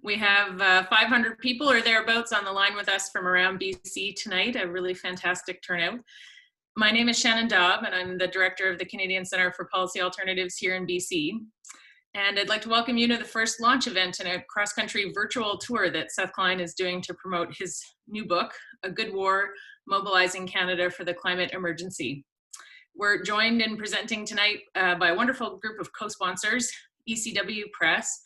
We have 500 people or thereabouts on the line with us from around BC tonight, a really fantastic turnout. My name is Shannon Dobb, and I'm the director of the Canadian Centre for Policy Alternatives here in BC. And I'd like to welcome you to the first launch event in a cross-country virtual tour that Seth Klein is doing to promote his new book, A Good War, Mobilizing Canada for the Climate Emergency. We're joined in presenting tonight by a wonderful group of co-sponsors, ECW Press,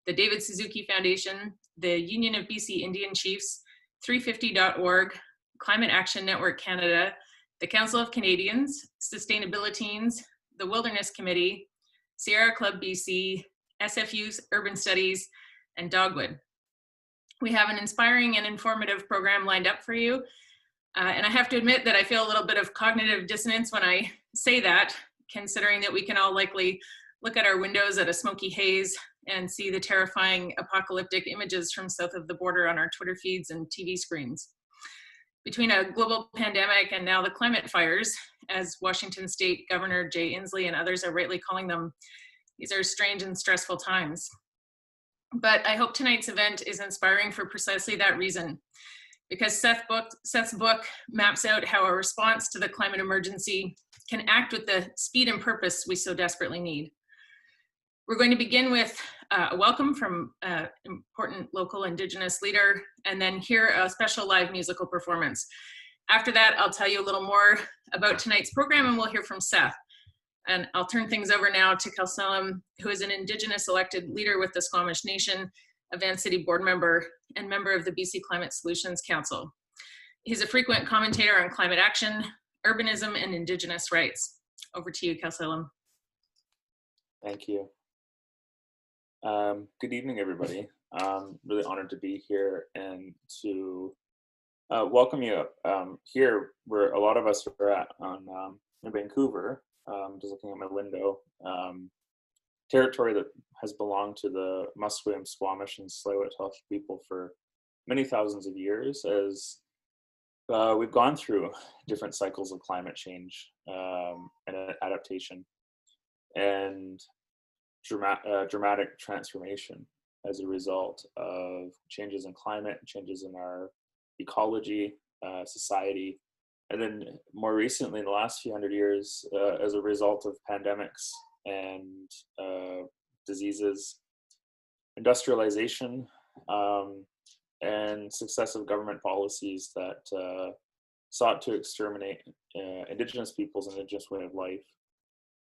the David Suzuki Foundation, the Union of BC Indian Chiefs, 350.org, Climate Action Network Canada, the Council of Canadians, Sustainabiliteens, the Wilderness Committee, Sierra Club BC, SFU's Urban Studies, and Dogwood. We have an inspiring and informative program lined up for you. And I have to admit that I feel a little bit of cognitive dissonance when I say that, considering that we can all likely look at our windows at a smoky haze and see the terrifying apocalyptic images from south of the border on our Twitter feeds and TV screens. Between a global pandemic and now the climate fires, as Washington State Governor Jay Inslee and others are rightly calling them, these are strange and stressful times. But I hope tonight's event is inspiring for precisely that reason, because Seth's book maps out how a response to the climate emergency can act with the speed and purpose we so desperately need. We're going to begin with a welcome from an important local Indigenous leader, and then hear a special live musical performance. After that, I'll tell you a little more about tonight's program, and we'll hear from Seth. And I'll turn things over now to Khelsilem, who is an Indigenous elected leader with the Squamish Nation, a Van City board member, and member of the BC Climate Solutions Council. He's a frequent commentator on climate action, urbanism, and Indigenous rights. Over to you, Khelsilem. Thank you. Good evening, everybody. I'm really honored to be here and to welcome you here where a lot of us are at in Vancouver. Just looking at my window, territory that has belonged to the Musqueam, Squamish, and Tsleil-Waututh people for many thousands of years, as we've gone through different cycles of climate change and adaptation and dramatic transformation as a result of changes in climate, changes in our ecology, society, and then more recently in the last few hundred years as a result of pandemics and diseases, industrialization, and successive government policies that sought to exterminate Indigenous peoples and Indigenous way of life,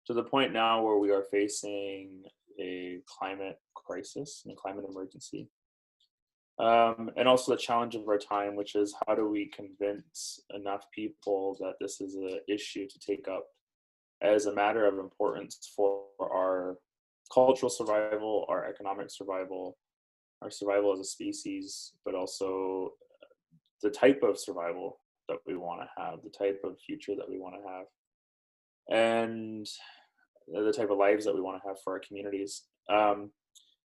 to the point now where we are facing a climate crisis and a climate emergency. And also the challenge of our time, which is how do we convince enough people that this is an issue to take up as a matter of importance for our cultural survival, our economic survival, our survival as a species, but also the type of survival that we want to have, the type of future that we want to have, and the type of lives that we want to have for our communities.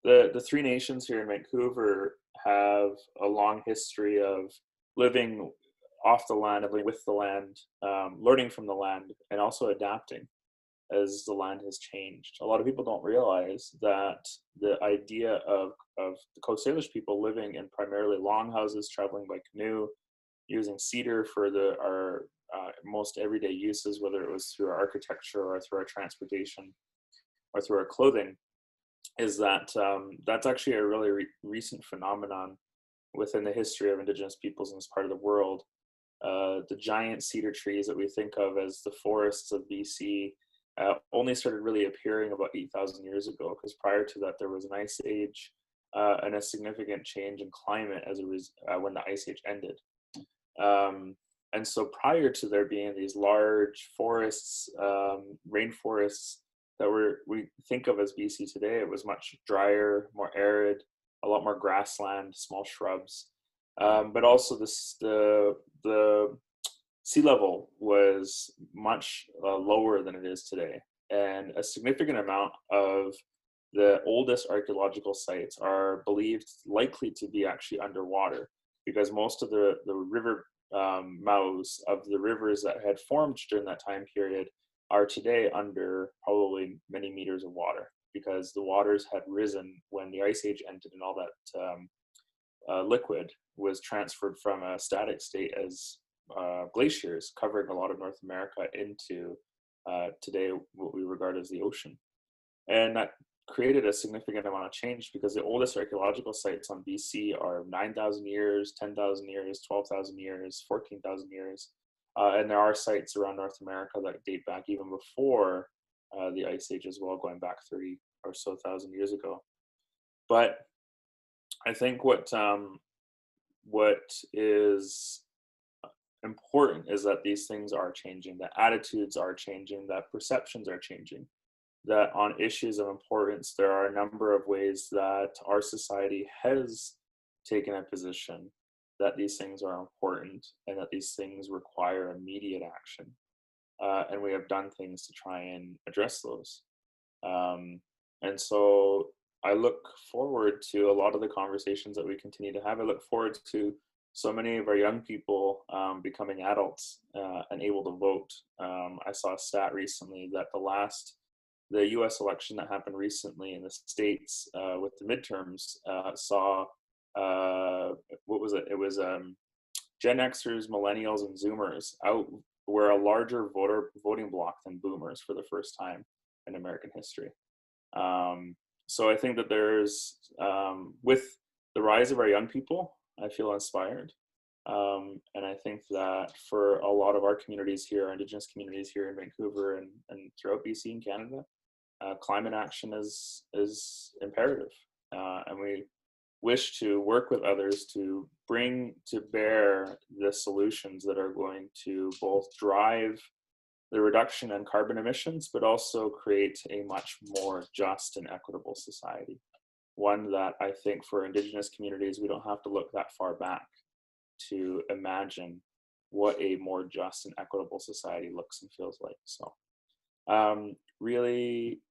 The three nations here in Vancouver have a long history of living off the land, living with the land, learning from the land, and also adapting as the land has changed. A lot of people don't realize that the idea of the Coast Salish people living in primarily longhouses, traveling by canoe, using cedar for our most everyday uses, whether it was through our architecture or through our transportation or through our clothing, is that that's actually a really recent phenomenon within the history of Indigenous peoples in this part of the world. The giant cedar trees that we think of as the forests of BC only started really appearing about 8,000 years ago, because prior to that there was an ice age and a significant change in climate as when the ice age ended. And so prior to there being these large forests, rainforests that we think of as BC today, it was much drier, more arid, a lot more grassland, small shrubs. But also the sea level was much lower than it is today. And a significant amount of the oldest archaeological sites are believed likely to be actually underwater, because most of the river mouths of the rivers that had formed during that time period are today under probably many meters of water. because the waters had risen when the Ice Age ended, and all that liquid was transferred from a static state as glaciers covering a lot of North America into today what we regard as the ocean. And that created a significant amount of change, because the oldest archaeological sites on BC are 9,000 years, 10,000 years, 12,000 years, 14,000 years. And there are sites around North America that date back even before the Ice Age as well, going back 30 or so thousand years ago. But I think what is important is that these things are changing, that attitudes are changing, that perceptions are changing, that on issues of importance, there are a number of ways that our society has taken a position that these things are important and that these things require immediate action. And we have done things to try and address those. And so I look forward to a lot of the conversations that we continue to have. I look forward to so many of our young people becoming adults and able to vote. I saw a stat recently that the US election that happened recently in the States with the midterms saw, what was it? It was Gen Xers, Millennials, and Zoomers were a larger voting bloc than Boomers for the first time in American history. So I think that there's, with the rise of our young people, I feel inspired. And I think that for a lot of our communities here, Indigenous communities here in Vancouver and throughout BC and Canada, climate action is imperative. And we wish to work with others to bring to bear the solutions that are going to both drive the reduction in carbon emissions, but also create a much more just and equitable society. One that I think for Indigenous communities, we don't have to look that far back to imagine what a more just and equitable society looks and feels like. So really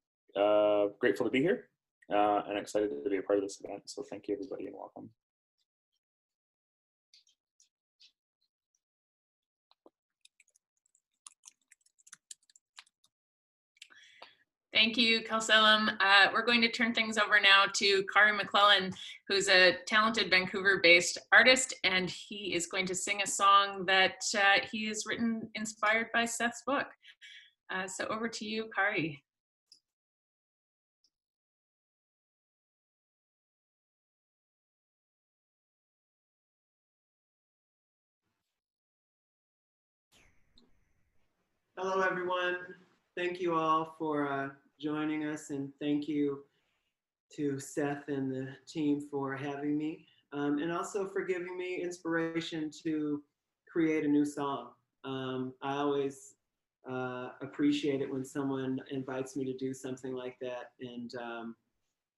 grateful to be here and excited to be a part of this event. So thank you everybody and welcome. Thank you, Khelsilem. We're going to turn things over now to Khari McClelland, who's a talented Vancouver-based artist, and he is going to sing a song that he has written inspired by Seth's book. So over to you, Khari. Hello, everyone. Thank you all for joining us, and thank you to Seth and the team for having me, and also for giving me inspiration to create a new song. I always appreciate it when someone invites me to do something like that, and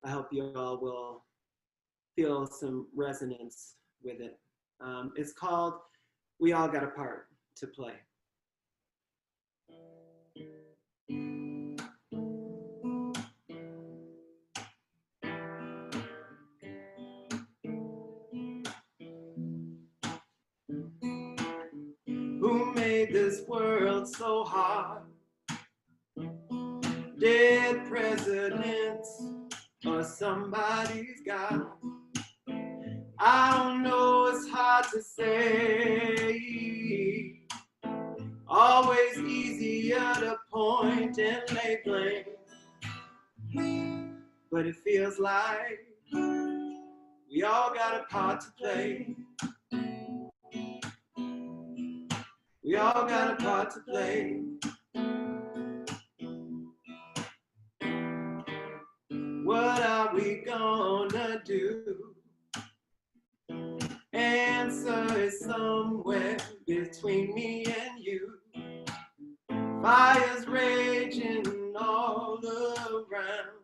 I hope you all will feel some resonance with it. It's called We All Got a Part to Play. Who made this world so hard? Dead presidents or somebody's God? I don't know, it's hard to say. Always easier to point and lay blame, but it feels like we all got a part to play. We all got a part to play. What are we gonna do? Answer is somewhere between me and you. Fires raging all around.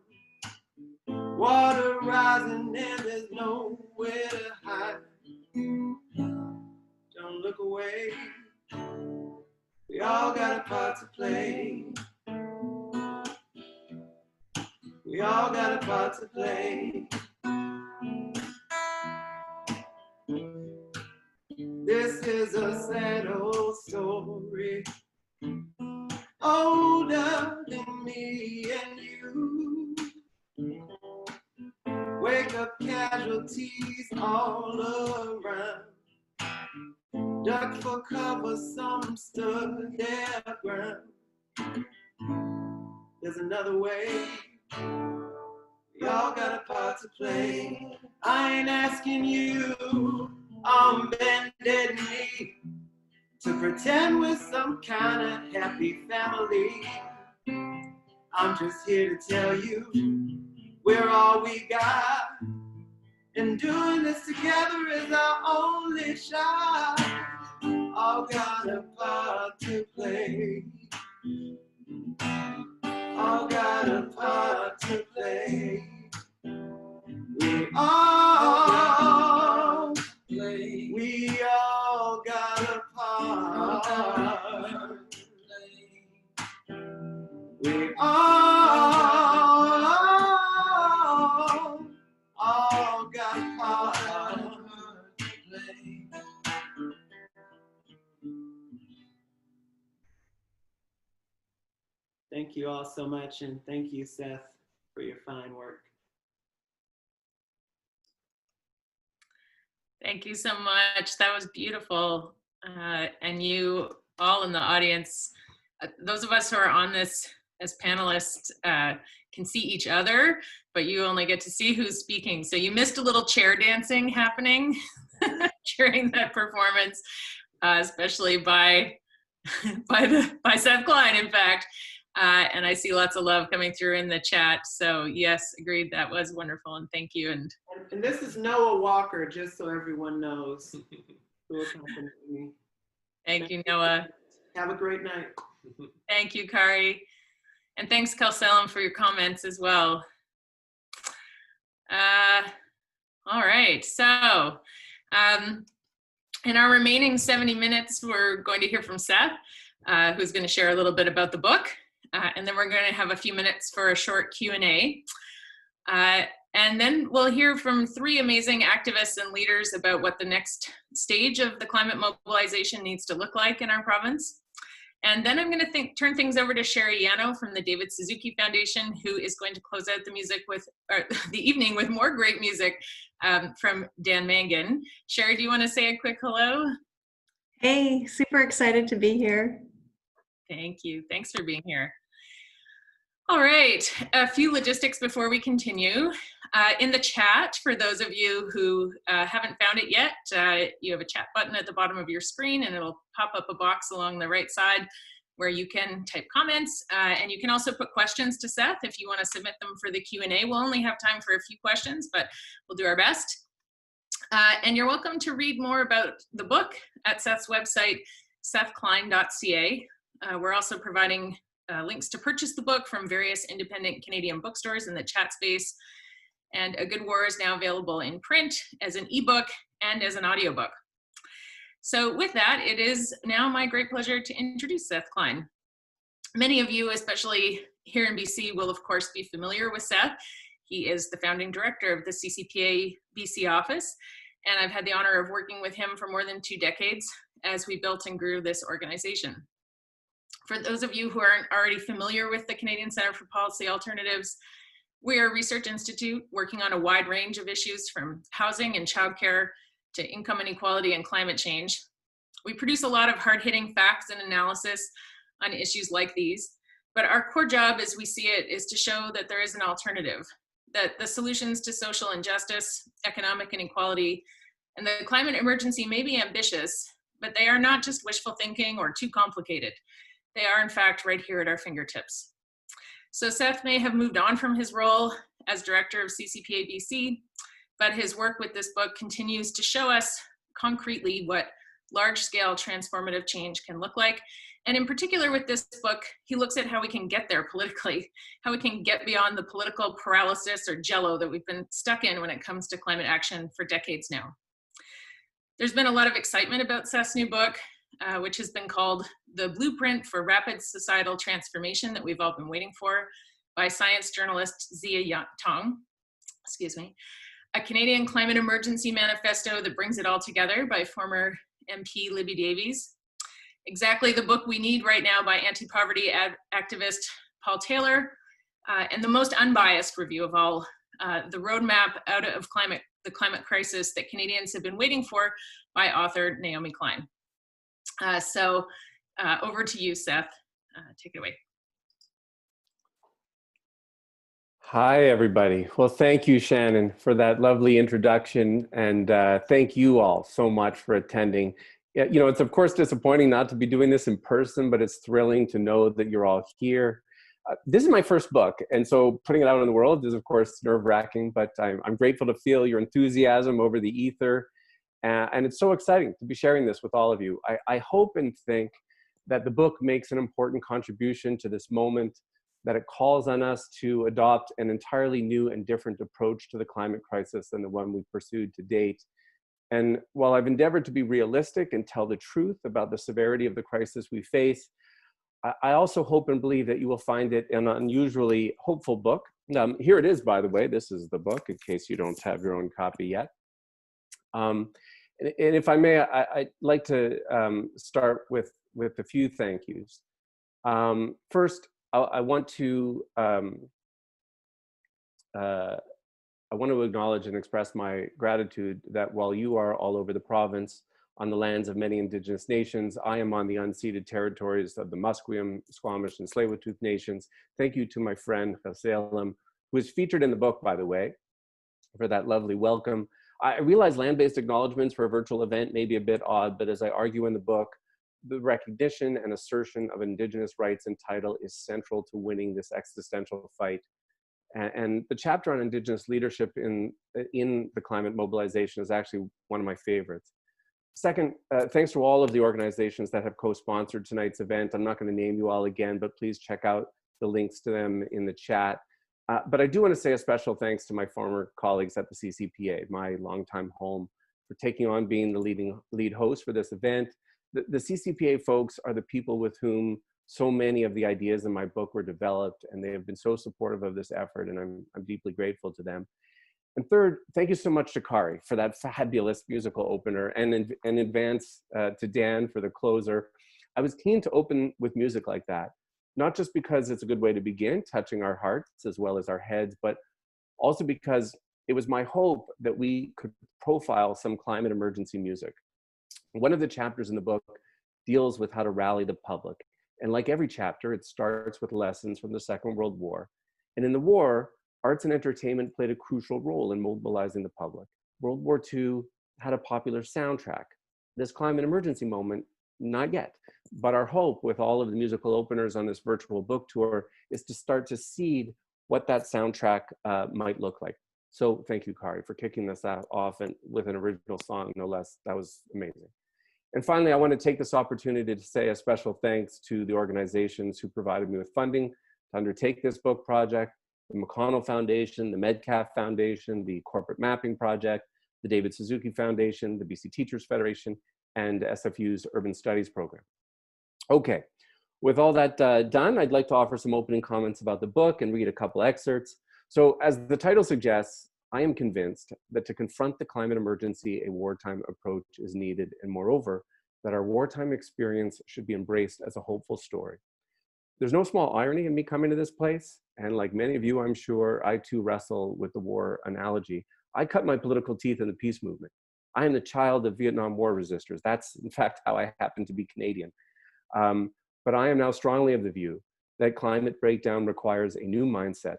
Water rising and there's nowhere to hide. Don't look away. We all got a part to play. We all got a part to play. This is a sad old story, older than me and you. trees all around. Duck for cover, some stood their ground. There's another way. We all got a part to play. I ain't asking you on bended knee to pretend we're some kind of happy family. I'm just here to tell you we're all we got, and doing this together is our only shot. All got a part to play. All got a part to play. We all play. We all got a part. We all got a part to play. Thank you all so much, and thank you, Seth, for your fine work. Thank you so much. That was beautiful. And you all in the audience, those of us who are on this as panelists can see each other, but you only get to see who's speaking. So you missed a little chair dancing happening during that performance, especially by Seth Klein, in fact. And I see lots of love coming through in the chat. So yes, agreed, that was wonderful, and thank you. And this is Noah Walker, just so everyone knows who accompanied me. Thank you, Noah. Have a great night. Thank you, Khari. And thanks, Khelsilem, for your comments as well. All right, so in our remaining 70 minutes, we're going to hear from Seth, who's going to share a little bit about the book. And then we're going to have a few minutes for a short Q&A. And then we'll hear from 3 amazing activists and leaders about what the next stage of the climate mobilization needs to look like in our province. And then I'm going to turn things over to Sherry Yano from the David Suzuki Foundation, who is going to close out the evening with more great music from Dan Mangan. Sherry, do you want to say a quick hello? Hey, super excited to be here. Thank you. Thanks for being here. All right, a few logistics before we continue. In the chat, for those of you who haven't found it yet, you have a chat button at the bottom of your screen, and it'll pop up a box along the right side where you can type comments. And you can also put questions to Seth if you want to submit them for the Q&A. We'll only have time for a few questions, but we'll do our best. And you're welcome to read more about the book at Seth's website, sethklein.ca. We're also providing links to purchase the book from various independent Canadian bookstores in the chat space. And A Good War is now available in print, as an ebook, and as an audiobook. So with that, it is now my great pleasure to introduce Seth Klein. Many of you, especially here in BC, will of course be familiar with Seth. He is the founding director of the CCPA BC office, and I've had the honor of working with him for more than 2 decades as we built and grew this organization. For those of you who aren't already familiar with the Canadian Centre for Policy Alternatives, we are a research institute working on a wide range of issues from housing and childcare to income inequality and climate change. We produce a lot of hard-hitting facts and analysis on issues like these, but our core job as we see it is to show that there is an alternative, that the solutions to social injustice, economic inequality, and the climate emergency may be ambitious, but they are not just wishful thinking or too complicated. They are, in fact, right here at our fingertips. So Seth may have moved on from his role as director of CCPA BC, but his work with this book continues to show us concretely what large-scale transformative change can look like. And in particular with this book, he looks at how we can get there politically, how we can get beyond the political paralysis or jello that we've been stuck in when it comes to climate action for decades now. There's been a lot of excitement about Seth's new book, which has been called The Blueprint for Rapid Societal Transformation that we've all been waiting for, by science journalist Atiya Jaffar, a Canadian climate emergency manifesto that brings it all together by former MP Libby Davies. Exactly the book we need right now by anti-poverty activist Paul Taylor, and the most unbiased review of all, the roadmap out of climate The Climate Crisis That Canadians Have Been Waiting For by author Naomi Klein. Over to you, Seth. Take it away. Hi, everybody. Well, thank you, Shannon, for that lovely introduction. And thank you all so much for attending. Yeah, you know, it's of course disappointing not to be doing this in person, but it's thrilling to know that you're all here. This is my first book, and so putting it out in the world is, of course, nerve-wracking, but I'm grateful to feel your enthusiasm over the ether. And it's so exciting to be sharing this with all of you. I hope and think that the book makes an important contribution to this moment, that it calls on us to adopt an entirely new and different approach to the climate crisis than the one we've pursued to date. And while I've endeavored to be realistic and tell the truth about the severity of the crisis we face, I also hope and believe that you will find it an unusually hopeful book. Here it is, by the way. This is the book, in case you don't have your own copy yet. And if I may, I'd like to start with a few thank yous. First, I want to acknowledge and express my gratitude that while you are all over the province on the lands of many Indigenous nations, I am on the unceded territories of the Musqueam, Squamish, and Tsleil-Waututh nations. Thank you to my friend Khelsilem, who is featured in the book, by the way, for that lovely welcome. I realize land-based acknowledgements for a virtual event may be a bit odd, but as I argue in the book, the recognition and assertion of Indigenous rights and title is central to winning this existential fight. And the chapter on Indigenous leadership in the climate mobilization is actually one of my favorites. Second, thanks to all of the organizations that have co-sponsored tonight's event. I'm not going to name you all again, but please check out the links to them in the chat. But I do want to say a special thanks to my former colleagues at the CCPA, my longtime home, for taking on being the lead host for this event. The CCPA folks are the people with whom so many of the ideas in my book were developed, and they have been so supportive of this effort, and I'm deeply grateful to them. And third, thank you so much to Khari for that fabulous musical opener, and in advance to Dan for the closer. I was keen to open with music like that, not just because it's a good way to begin, touching our hearts as well as our heads, but also because it was my hope that we could profile some climate emergency music. One of the chapters in the book deals with how to rally the public. And like every chapter, it starts with lessons from the Second World War. And in the war, arts and entertainment played a crucial role in mobilizing the public. World War II had a popular soundtrack. This climate emergency moment, not yet. But our hope with all of the musical openers on this virtual book tour is to start to seed what that soundtrack might look like. So thank you, Khari, for kicking this off and with an original song, no less. That was amazing. And finally, I want to take this opportunity to say a special thanks to the organizations who provided me with funding to undertake this book project: the McConnell Foundation, the Medcalf Foundation, the Corporate Mapping Project, the David Suzuki Foundation, the BC Teachers Federation, and SFU's Urban Studies Program. Okay, with all that done, I'd like to offer some opening comments about the book and read a couple excerpts. So as the title suggests, I am convinced that to confront the climate emergency, a wartime approach is needed, and moreover, that our wartime experience should be embraced as a hopeful story. There's no small irony in me coming to this place, and like many of you, I'm sure, I too wrestle with the war analogy. I cut my political teeth in the peace movement. I am the child of Vietnam War resistors. That's, in fact, how I happen to be Canadian. But I am now strongly of the view that climate breakdown requires a new mindset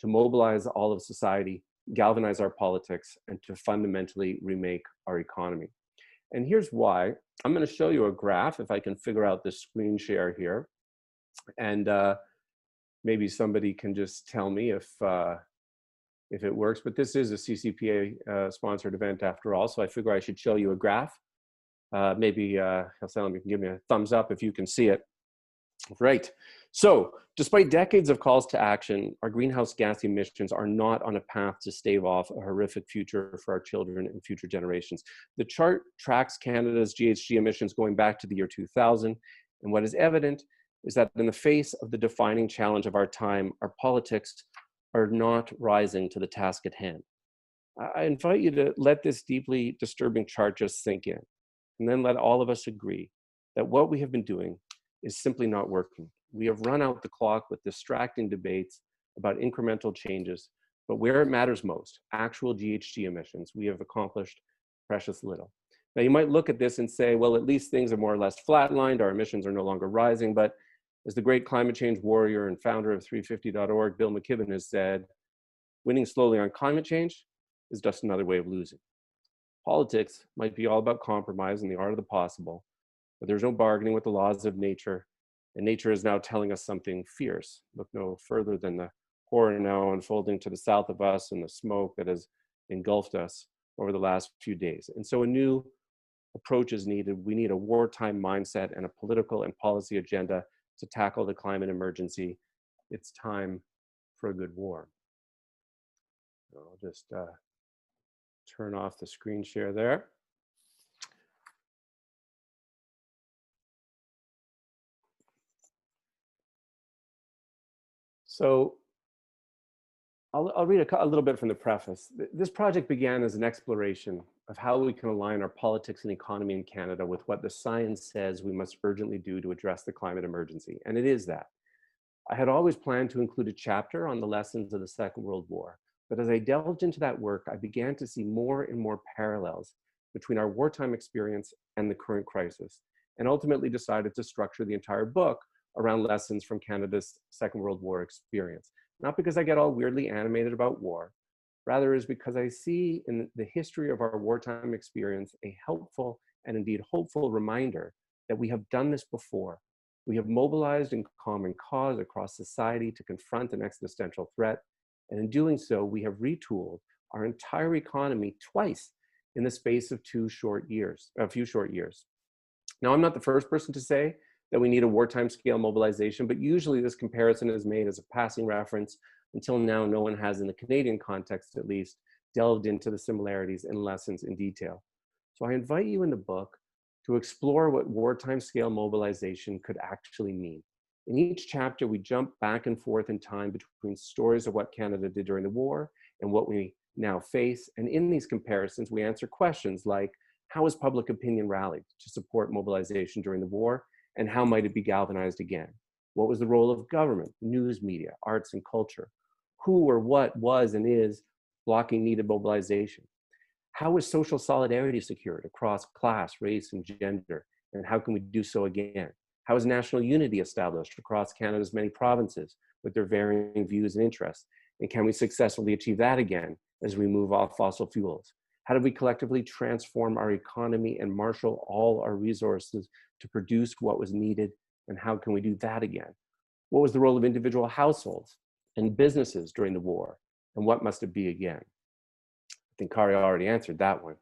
to mobilize all of society, galvanize our politics, and to fundamentally remake our economy. And here's why. I'm going to show you a graph, if I can figure out the screen share here. And maybe somebody can just tell me if it works. But this is a CCPA sponsored event after all, so I figure I should show you a graph. Maybe Khelsilem, you can give me a thumbs up if you can see it. Right. So despite decades of calls to action, our greenhouse gas emissions are not on a path to stave off a horrific future for our children and future generations. The chart tracks Canada's GHG emissions going back to the year 2000. And what is evident is that in the face of the defining challenge of our time, our politics are not rising to the task at hand. I invite you to let this deeply disturbing chart just sink in, and then let all of us agree that what we have been doing is simply not working. We have run out the clock with distracting debates about incremental changes But where it matters most, actual GHG emissions, we have accomplished precious little. Now you might look at this and say, well, at least things are more or less flatlined, our emissions are no longer rising, but as the great climate change warrior and founder of 350.org, Bill McKibben, has said, winning slowly on climate change is just another way of losing. Politics might be all about compromise and the art of the possible, but there's no bargaining with the laws of nature, and nature is now telling us something fierce. Look no further than the horror now unfolding to the south of us and the smoke that has engulfed us over the last few days. And so a new approach is needed. We need a wartime mindset and a political and policy agenda to tackle the climate emergency. It's time for a good war. I'll just turn off the screen share there. So I'll read a little bit from the preface. This project began as an exploration of how we can align our politics and economy in Canada with what the science says we must urgently do to address the climate emergency, and it is that. I had always planned to include a chapter on the lessons of the Second World War, but as I delved into that work, I began to see more and more parallels between our wartime experience and the current crisis, and ultimately decided to structure the entire book around lessons from Canada's Second World War experience. Not because I get all weirdly animated about war, rather is because I see in the history of our wartime experience a helpful and indeed hopeful reminder that we have done this before. We have mobilized in common cause across society to confront an existential threat, and in doing so, we have retooled our entire economy twice in the space of a few short years. Now, I'm not the first person to say that we need a wartime scale mobilization, but usually this comparison is made as a passing reference. Until now, no one has, in the Canadian context at least, delved into the similarities and lessons in detail. So I invite you in the book to explore what wartime scale mobilization could actually mean. In each chapter, we jump back and forth in time between stories of what Canada did during the war and what we now face. And in these comparisons, we answer questions like, how has public opinion rallied to support mobilization during the war? And how might it be galvanized again? What was the role of government, news media, arts, and culture? Who or what was and is blocking needed mobilization? How is social solidarity secured across class, race, and gender? And how can we do so again? How is national unity established across Canada's many provinces with their varying views and interests? And can we successfully achieve that again as we move off fossil fuels? How do we collectively transform our economy and marshal all our resources to produce what was needed? And how can we do that again? What was the role of individual households and businesses during the war? And what must it be again? I think Khari already answered that one.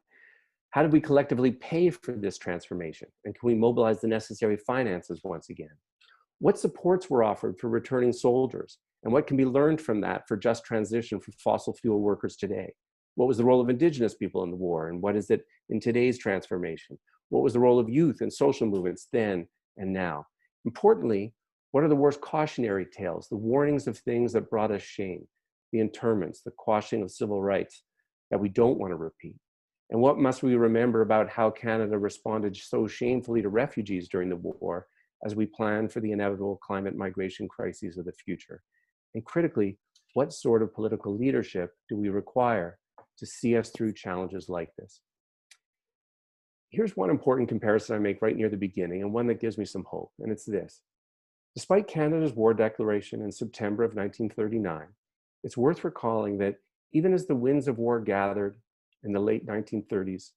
How did we collectively pay for this transformation? And can we mobilize the necessary finances once again? What supports were offered for returning soldiers? And what can be learned from that for just transition for fossil fuel workers today? What was the role of Indigenous people in the war? And what is it in today's transformation? What was the role of youth and social movements then and now? Importantly, what are the worst cautionary tales, the warnings of things that brought us shame, the internments, the quashing of civil rights that we don't want to repeat? And what must we remember about how Canada responded so shamefully to refugees during the war as we plan for the inevitable climate migration crises of the future? And critically, what sort of political leadership do we require to see us through challenges like this? Here's one important comparison I make right near the beginning, and one that gives me some hope, and it's this. Despite Canada's war declaration in September of 1939, it's worth recalling that even as the winds of war gathered in the late 1930s,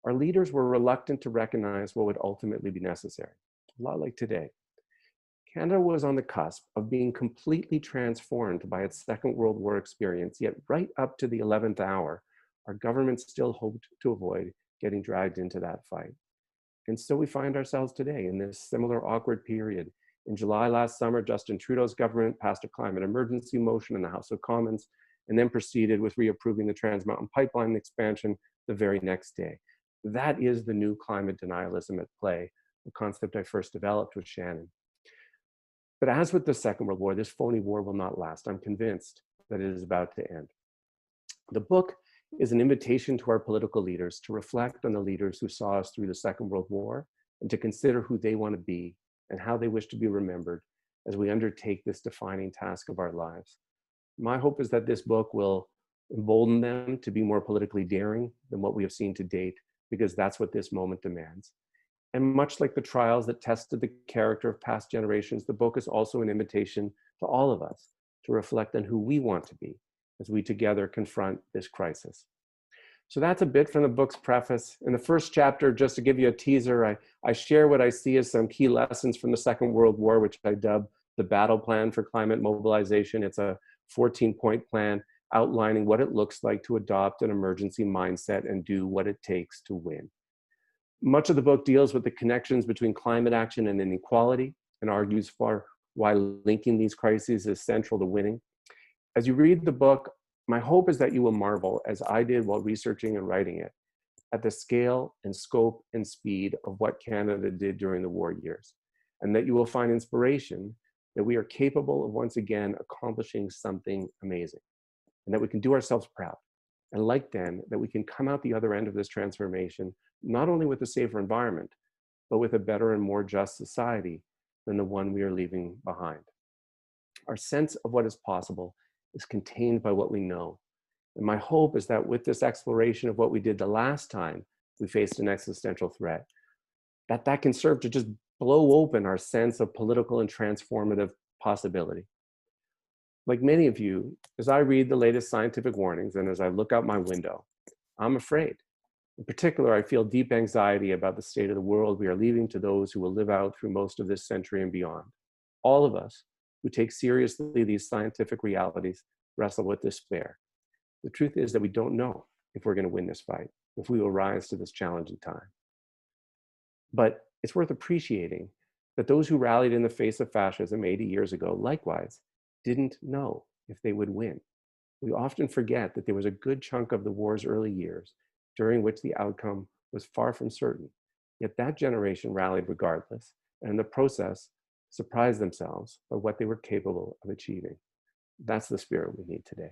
our leaders were reluctant to recognize what would ultimately be necessary, a lot like today. Canada was on the cusp of being completely transformed by its Second World War experience, yet right up to the 11th hour, our government still hoped to avoid getting dragged into that fight. And so we find ourselves today in this similar awkward period. In July last summer, Justin Trudeau's government passed a climate emergency motion in the House of Commons and then proceeded with reapproving the Trans Mountain Pipeline expansion the very next day. That is the new climate denialism at play, a concept I first developed with Shannon. But as with the Second World War, this phony war will not last. I'm convinced that it is about to end. The book is an invitation to our political leaders to reflect on the leaders who saw us through the Second World War and to consider who they want to be and how they wish to be remembered as we undertake this defining task of our lives. My hope is that this book will embolden them to be more politically daring than what we have seen to date, because that's what this moment demands. And much like the trials that tested the character of past generations, the book is also an invitation to all of us to reflect on who we want to be as we together confront this crisis. So that's a bit from the book's preface. In the first chapter, just to give you a teaser, I share what I see as some key lessons from the Second World War, which I dub the battle plan for climate mobilization. It's a 14-point plan outlining what it looks like to adopt an emergency mindset and do what it takes to win. Much of the book deals with the connections between climate action and inequality and argues for why linking these crises is central to winning. As you read the book, my hope is that you will marvel, as I did while researching and writing it, at the scale and scope and speed of what Canada did during the war years, and that you will find inspiration that we are capable of once again accomplishing something amazing, and that we can do ourselves proud. And like then, that we can come out the other end of this transformation, not only with a safer environment, but with a better and more just society than the one we are leaving behind. Our sense of what is possible is contained by what we know. And my hope is that with this exploration of what we did the last time we faced an existential threat, that can serve to just blow open our sense of political and transformative possibility. Like many of you, as I read the latest scientific warnings and as I look out my window, I'm afraid. In particular, I feel deep anxiety about the state of the world we are leaving to those who will live out through most of this century and beyond. All of us who take seriously these scientific realities wrestle with despair. The truth is that we don't know if we're going to win this fight, if we will rise to this challenging time. But it's worth appreciating that those who rallied in the face of fascism 80 years ago, likewise, didn't know if they would win. We often forget that there was a good chunk of the war's early years during which the outcome was far from certain. Yet that generation rallied regardless, and in the process, surprised themselves by what they were capable of achieving. That's the spirit we need today.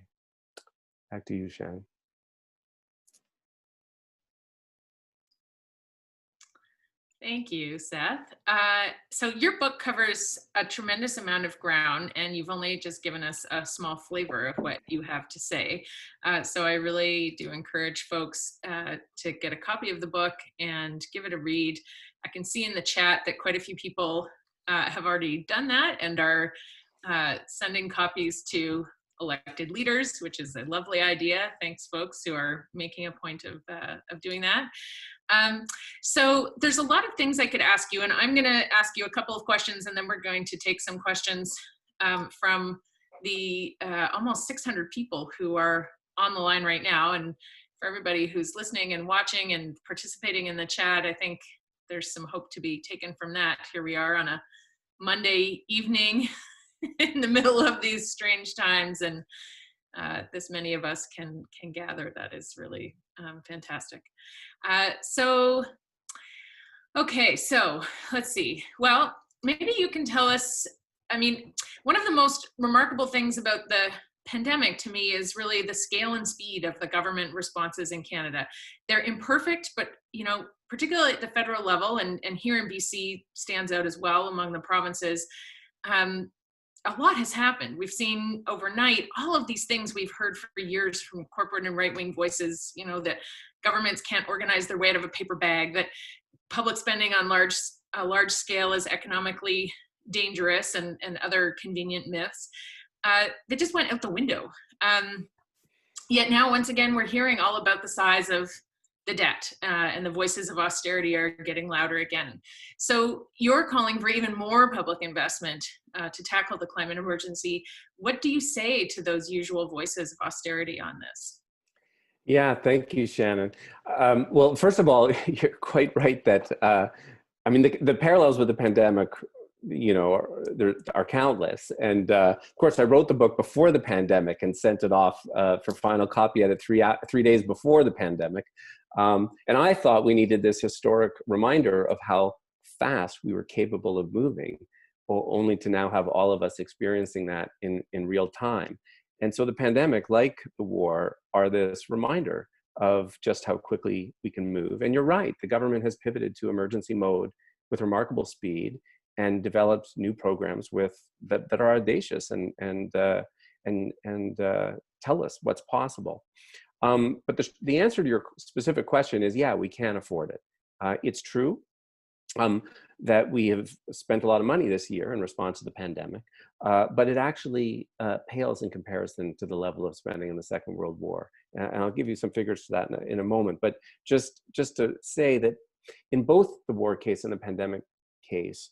Back to you, Shannon. Thank you, Seth. So your book covers a tremendous amount of ground, and you've only just given us a small flavor of what you have to say. So I really do encourage folks to get a copy of the book and give it a read. I can see in the chat that quite a few people have already done that and are sending copies to elected leaders, which is a lovely idea. Thanks, folks who are making a point of doing that. So there's a lot of things I could ask you, and I'm going to ask you a couple of questions, and then we're going to take some questions from the almost 600 people who are on the line right now. And for everybody who's listening and watching and participating in the chat, I think there's some hope to be taken from that. Here we are on a Monday evening in the middle of these strange times, and this many of us can gather. That is really fantastic. Okay, so let's see. Well, maybe you can tell us, I mean, one of the most remarkable things about the pandemic to me is really the scale and speed of the government responses in Canada. They're imperfect, but particularly at the federal level, and here in BC stands out as well among the provinces, a lot has happened. We've seen overnight all of these things we've heard for years from corporate and right-wing voices, that governments can't organize their way out of a paper bag, that public spending on a large scale is economically dangerous, and other convenient myths. They just went out the window. Yet now, once again, we're hearing all about the size of the debt, and the voices of austerity are getting louder again. So you're calling for even more public investment to tackle the climate emergency. What do you say to those usual voices of austerity on this? Yeah, thank you, Shannon. Well, first of all, you're quite right that, the parallels with the pandemic, are countless. And of course, I wrote the book before the pandemic and sent it off for final copy edit 3 days before the pandemic. And I thought we needed this historic reminder of how fast we were capable of moving, only to now have all of us experiencing that in real time. And so the pandemic, like the war, are this reminder of just how quickly we can move. And you're right, the government has pivoted to emergency mode with remarkable speed and developed new programs that are audacious and tell us what's possible. But the answer to your specific question is, yeah, we can afford it. It's true that we have spent a lot of money this year in response to the pandemic, but it actually pales in comparison to the level of spending in the Second World War. And I'll give you some figures to that in a moment. But just to say that in both the war case and the pandemic case,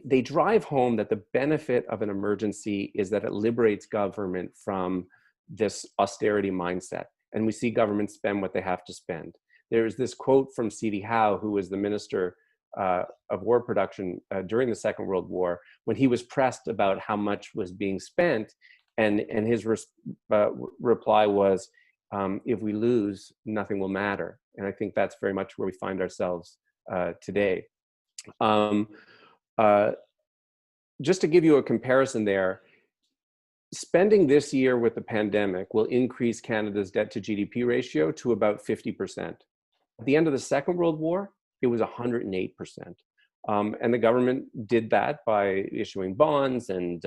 they drive home that the benefit of an emergency is that it liberates government from this austerity mindset. And we see government spend what they have to spend. There's this quote from C.D. Howe, who was the minister of war production during the Second World War, when he was pressed about how much was being spent, and his reply was, if we lose, nothing will matter. And I think that's very much where we find ourselves today. Just to give you a comparison there, spending this year with the pandemic will increase Canada's debt to GDP ratio to about 50%. At the end of the Second World War, it was 108%. And the government did that by issuing bonds and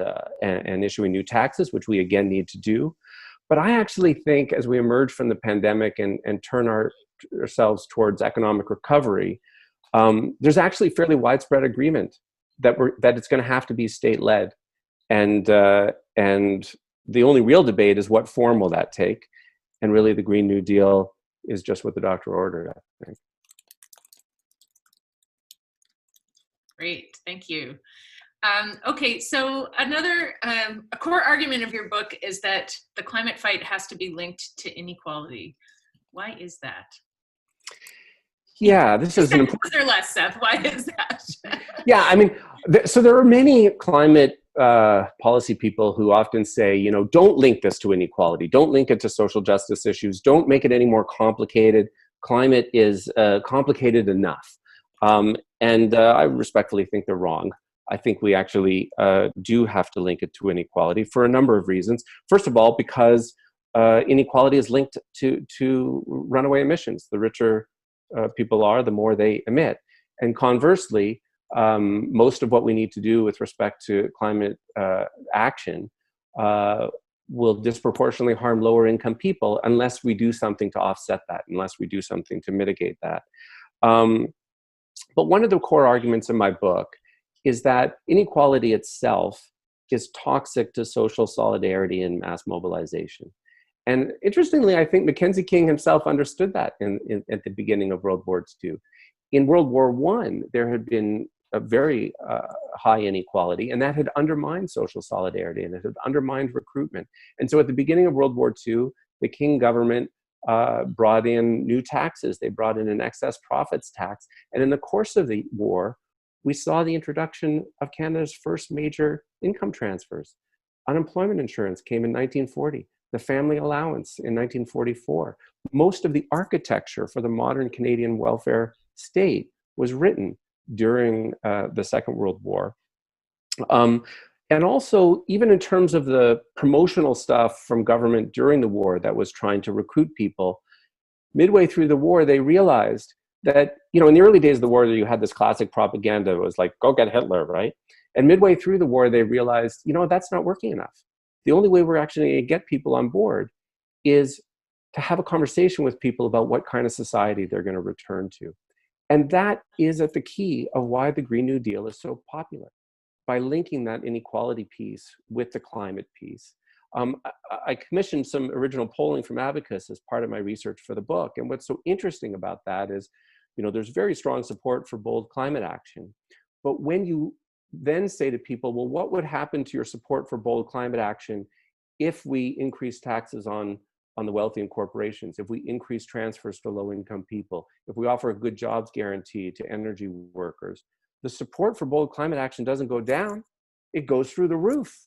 issuing new taxes, which we again need to do. But I actually think as we emerge from the pandemic and turn ourselves towards economic recovery, there's actually fairly widespread agreement that it's going to have to be state-led. And the only real debate is what form will that take? And really the Green New Deal is just what the doctor ordered, I think. Great, thank you. Okay, so another a core argument of your book is that the climate fight has to be linked to inequality. Why is that? Yeah, this is an important. Or less, Seth. Why is that? Yeah, I mean, so there are many climate policy people who often say, you know, don't link this to inequality. Don't link it to social justice issues. Don't make it any more complicated. Climate is complicated enough. And I respectfully think they're wrong. I think we actually do have to link it to inequality for a number of reasons. First of all, because inequality is linked to runaway emissions. The richer people are, the more they emit. And conversely, most of what we need to do with respect to climate action will disproportionately harm lower income people unless we do something to offset that, unless we do something to mitigate that. But one of the core arguments in my book is that inequality itself is toxic to social solidarity and mass mobilization. And interestingly, I think Mackenzie King himself understood that at the beginning of World War II. In World War I, there had been a very high inequality, and that had undermined social solidarity, and it had undermined recruitment. And so at the beginning of World War II, the King government brought in new taxes. They brought in an excess profits tax. And in the course of the war, we saw the introduction of Canada's first major income transfers. Unemployment insurance came in 1940. The family allowance in 1944. Most of the architecture for the modern Canadian welfare state was written during the Second World War. And also, even in terms of the promotional stuff from government during the war that was trying to recruit people, midway through the war, they realized that, you know, in the early days of the war, you had this classic propaganda. It was like, go get Hitler, right? And midway through the war, they realized, you know, that's not working enough. The only way we're actually going to get people on board is to have a conversation with people about what kind of society they're going to return to. And that is at the key of why the Green New Deal is so popular, by linking that inequality piece with the climate piece. I commissioned some original polling from Abacus as part of my research for the book. And what's so interesting about that is, you know, there's very strong support for bold climate action. But when you then say to people, well, what would happen to your support for bold climate action if we increase taxes on the wealthy and corporations, if we increase transfers to low-income people, if we offer a good jobs guarantee to energy workers? The support for bold climate action doesn't go down, it goes through the roof.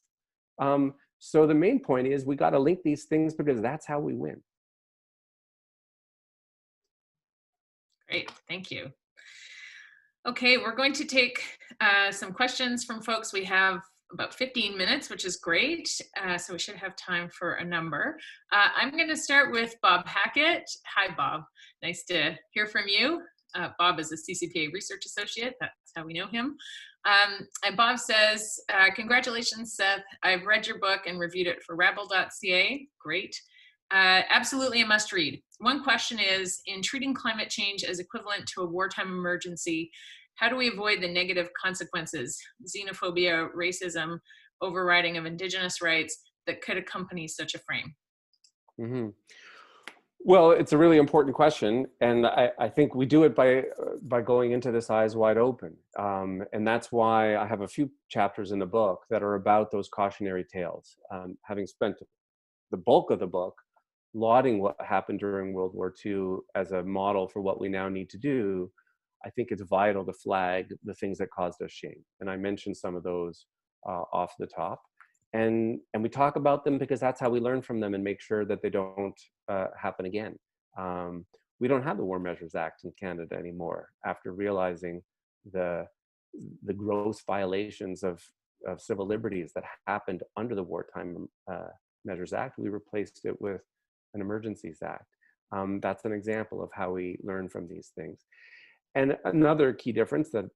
So the main point is we got to link these things because that's how we win. Great, thank you. Okay, we're going to take some questions from folks. We have about 15 minutes, which is great. So we should have time for a number. I'm going to start with Bob Hackett. Hi, Bob. Nice to hear from you. Bob is a CCPA research associate. That's That's how we know him. And Bob says, congratulations, Seth. I've read your book and reviewed it for rebel.ca. Great. Absolutely a must read. One question is, in treating climate change as equivalent to a wartime emergency, how do we avoid the negative consequences, xenophobia, racism, overriding of Indigenous rights that could accompany such a frame? Mm-hmm. Well, it's a really important question, and I think we do it by going into this eyes wide open, and that's why I have a few chapters in the book that are about those cautionary tales. Having spent the bulk of the book lauding what happened during World War II as a model for what we now need to do, I think it's vital to flag the things that caused us shame, and I mentioned some of those off the top. And we talk about them because that's how we learn from them and make sure that they don't happen again. We don't have the War Measures Act in Canada anymore after realizing the gross violations of civil liberties that happened under the Wartime Measures Act. We replaced it with an Emergencies Act. That's an example of how we learn from these things. And another key difference that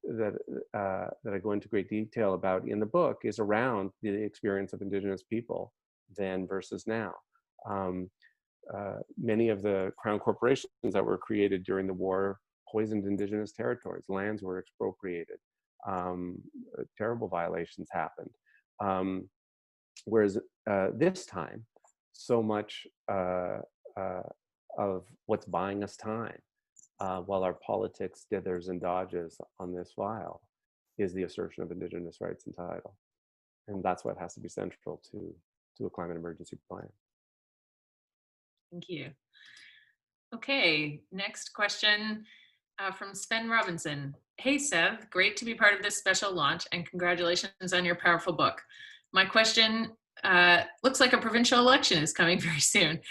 I go into great detail about in the book is around the experience of Indigenous people then versus now. Many of the crown corporations that were created during the war poisoned Indigenous territories. Lands were expropriated. Terrible violations happened. Whereas this time, so much of what's buying us time, while our politics dithers and dodges on this file, is the assertion of Indigenous rights and title. And that's what has to be central to a climate emergency plan. Thank you. Okay, next question from Sven Robinson. Hey Seth, great to be part of this special launch and congratulations on your powerful book. My question, looks like a provincial election is coming very soon.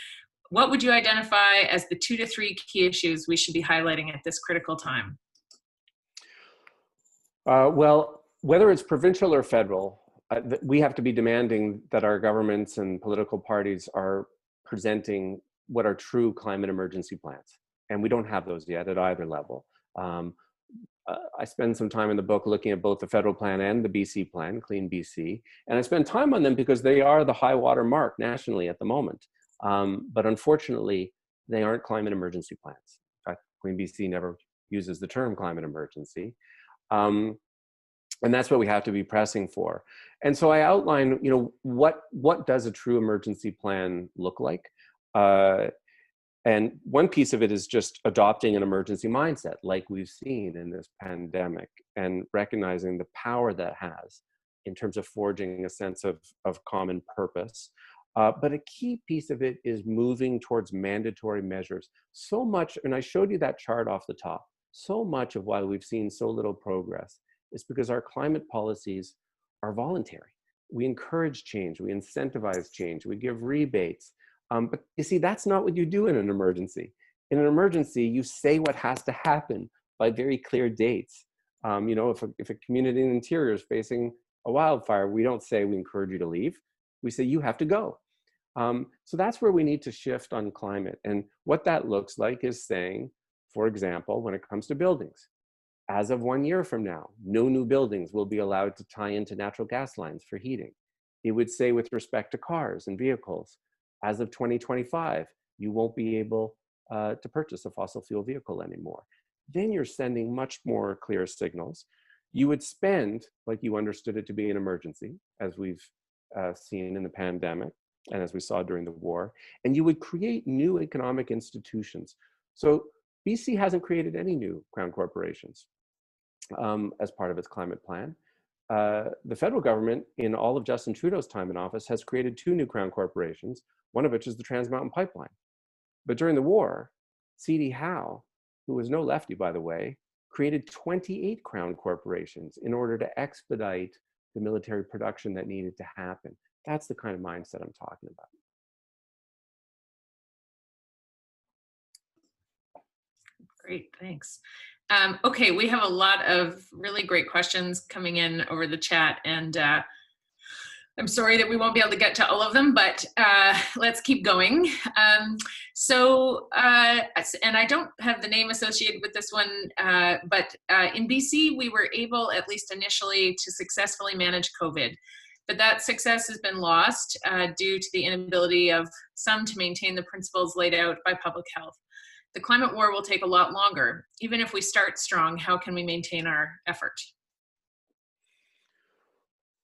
What would you identify as the 2 to 3 key issues we should be highlighting at this critical time? Well, whether it's provincial or federal, we have to be demanding that our governments and political parties are presenting what are true climate emergency plans. And we don't have those yet at either level. I spend some time in the book looking at both the federal plan and the BC plan, Clean BC. And I spend time on them because they are the high water mark nationally at the moment. But unfortunately, they aren't climate emergency plans. In fact, Clean BC never uses the term climate emergency. And that's what we have to be pressing for. And so I outline, what does a true emergency plan look like? And one piece of it is just adopting an emergency mindset, like we've seen in this pandemic, and recognizing the power that has in terms of forging a sense of common purpose. But a key piece of it is moving towards mandatory measures. So much, and I showed you that chart off the top, so much of why we've seen so little progress is because our climate policies are voluntary. We encourage change, we incentivize change, we give rebates. But you see, that's not what you do in an emergency. In an emergency, you say what has to happen by very clear dates. If a community in the interior is facing a wildfire, we don't say we encourage you to leave. We say you have to go. So that's where we need to shift on climate. And what that looks like is saying, for example, when it comes to buildings, as of 1 year from now, no new buildings will be allowed to tie into natural gas lines for heating. It would say with respect to cars and vehicles, as of 2025, you won't be able to purchase a fossil fuel vehicle anymore. Then you're sending much more clear signals. You would spend, like you understood it to be an emergency, as we've seen in the pandemic, and as we saw during the war, and you would create new economic institutions. So BC hasn't created any new crown corporations as part of its climate plan. The federal government, in all of Justin Trudeau's time in office, has created 2 new crown corporations, one of which is the Trans Mountain Pipeline. But during the war, C.D. Howe, who was no lefty, by the way, created 28 crown corporations in order to expedite the military production that needed to happen. That's the kind of mindset I'm talking about. Great, thanks. Okay, we have a lot of really great questions coming in over the chat, and I'm sorry that we won't be able to get to all of them, but let's keep going. And I don't have the name associated with this one, but in BC, we were able, at least initially, to successfully manage COVID. But that success has been lost due to the inability of some to maintain the principles laid out by public health. The climate war will take a lot longer. Even if we start strong, how can we maintain our effort?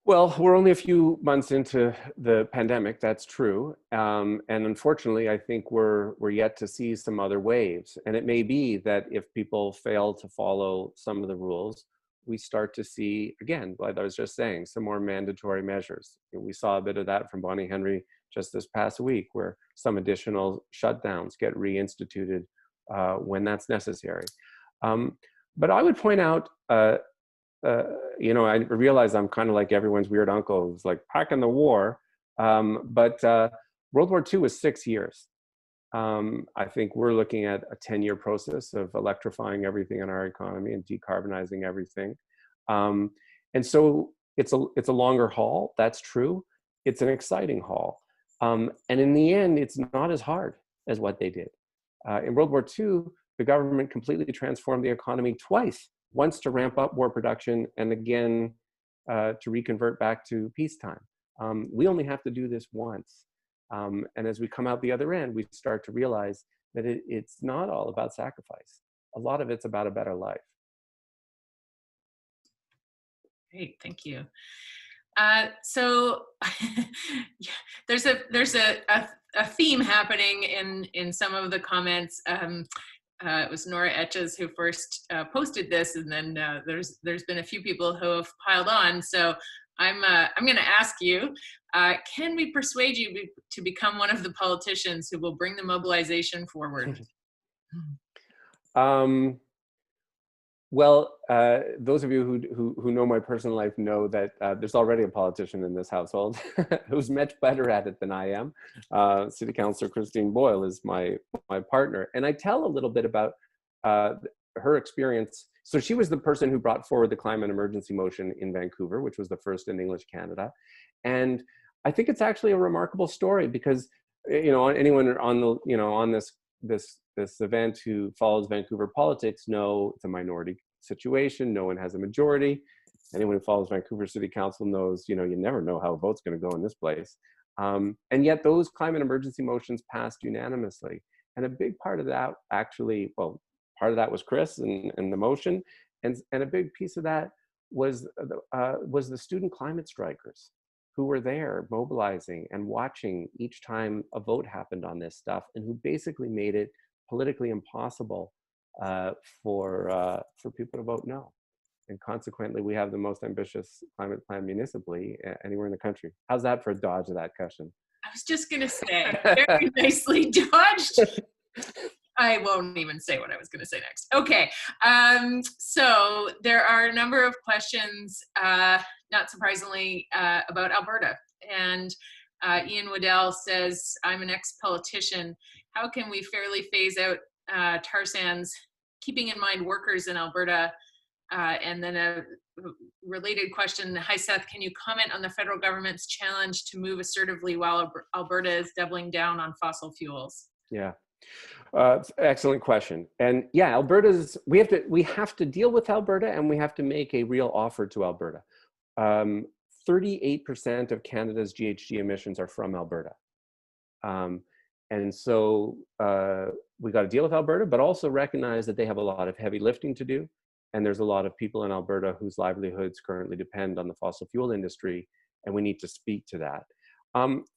Well, we're only a few months into the pandemic, that's true. And unfortunately, I think we're yet to see some other waves. And it may be that if people fail to follow some of the rules, we start to see, again, like I was just saying, some more mandatory measures. We saw a bit of that from Bonnie Henry just this past week, where some additional shutdowns get reinstituted when that's necessary. But I would point out, you know, I realize I'm kind of like everyone's weird uncle who's like packing the war, but World War II was 6 years. I think we're looking at a 10-year process of electrifying everything in our economy and decarbonizing everything. And so it's a longer haul, that's true. It's an exciting haul. And in the end, it's not as hard as what they did. In World War II, the government completely transformed the economy twice. Once to ramp up war production, and again to reconvert back to peacetime. We only have to do this once. And as we come out the other end, we start to realize that it's not all about sacrifice. A lot of it's about a better life. Great, thank you. So there's a theme happening in some of the comments. It was Nora Etches who first posted this, and then there's been a few people who have piled on. So I'm going to ask you, can we persuade you to become one of the politicians who will bring the mobilization forward? Well, those of you who know my personal life know that there's already a politician in this household who's much better at it than I am. City Councillor Christine Boyle is my partner. And I tell a little bit about her experience. So she was the person who brought forward the climate emergency motion in Vancouver, which was the first in English Canada. And I think it's actually a remarkable story because, you know, anyone on the, you know, on this event who follows Vancouver politics know it's a minority situation. No one has a majority. Anyone who follows Vancouver City Council knows, you know, you never know how a vote's going to go in this place. And yet those climate emergency motions passed unanimously. And a big part of that actually, well, part of that was Chris and the motion. And a big piece of that was the student climate strikers who were there mobilizing and watching each time a vote happened on this stuff, and who basically made it politically impossible for people to vote no. And consequently, we have the most ambitious climate plan municipally anywhere in the country. How's that for a dodge of that question? I was just going to say, very nicely dodged. I won't even say what I was going to say next. Okay, so there are a number of questions, not surprisingly, about Alberta. And Ian Waddell says, I'm an ex-politician. How can we fairly phase out tar sands, keeping in mind workers in Alberta? And then a related question, hi Seth, can you comment on the federal government's challenge to move assertively while Alberta is doubling down on fossil fuels? Yeah. Excellent question. And yeah, we have to deal with Alberta, and we have to make a real offer to Alberta. 38% of Canada's GHG emissions are from Alberta. And so we got to deal with Alberta, but also recognize that they have a lot of heavy lifting to do. And there's a lot of people in Alberta whose livelihoods currently depend on the fossil fuel industry, and we need to speak to that.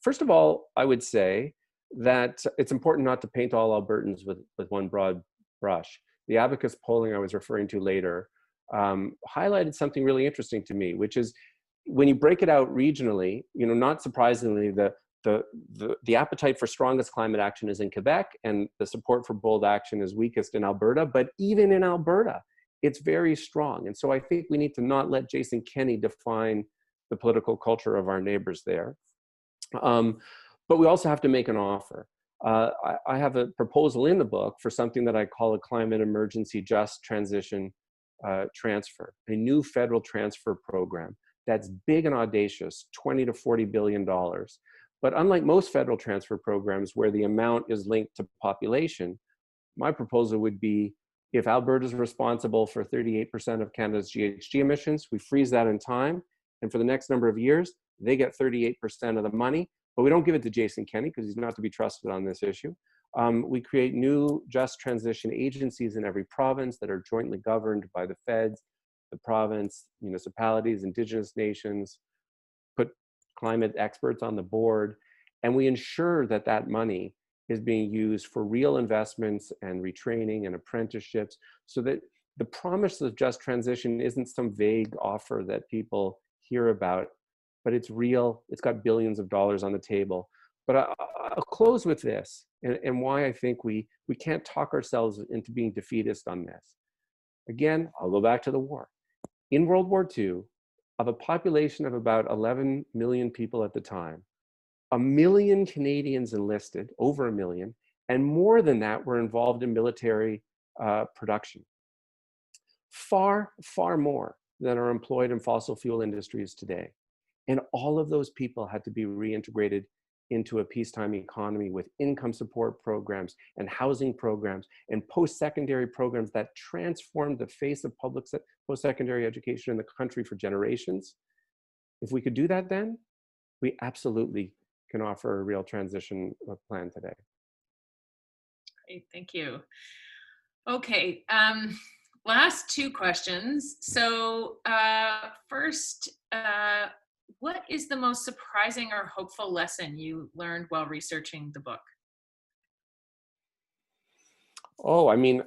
First of all, I would say that it's important not to paint all Albertans with one broad brush. The Abacus polling I was referring to later highlighted something really interesting to me, which is when you break it out regionally, you know, not surprisingly, the appetite for strongest climate action is in Quebec, and the support for bold action is weakest in Alberta. But even in Alberta, it's very strong. And so I think we need to not let Jason Kenney define the political culture of our neighbors there. But we also have to make an offer. I have a proposal in the book for something that I call a climate emergency just transition transfer, a new federal transfer program that's big and audacious, $20 to $40 billion. But unlike most federal transfer programs where the amount is linked to population, my proposal would be, if Alberta is responsible for 38% of Canada's GHG emissions, we freeze that in time, and for the next number of years, they get 38% of the money, but we don't give it to Jason Kenney because he's not to be trusted on this issue. We create new just transition agencies in every province that are jointly governed by the feds, the province, municipalities, Indigenous nations, put climate experts on the board, and we ensure that that money is being used for real investments and retraining and apprenticeships, so that the promise of just transition isn't some vague offer that people hear about, but it's real. It's got billions of dollars on the table. But I'll close with this, and why I think we can't talk ourselves into being defeatist on this. Again, I'll go back to the war. In World War II, of a population of about 11 million people at the time, 1 million Canadians enlisted, over 1 million, and more than that were involved in military production. Far, far more than are employed in fossil fuel industries today. And all of those people had to be reintegrated into a peacetime economy with income support programs and housing programs and post-secondary programs that transformed the face of public post-secondary education in the country for generations. If we could do that then, we absolutely can offer a real transition plan today. Great, thank you. Okay, last two questions. So first, what is the most surprising or hopeful lesson you learned while researching the book? Oh, I mean,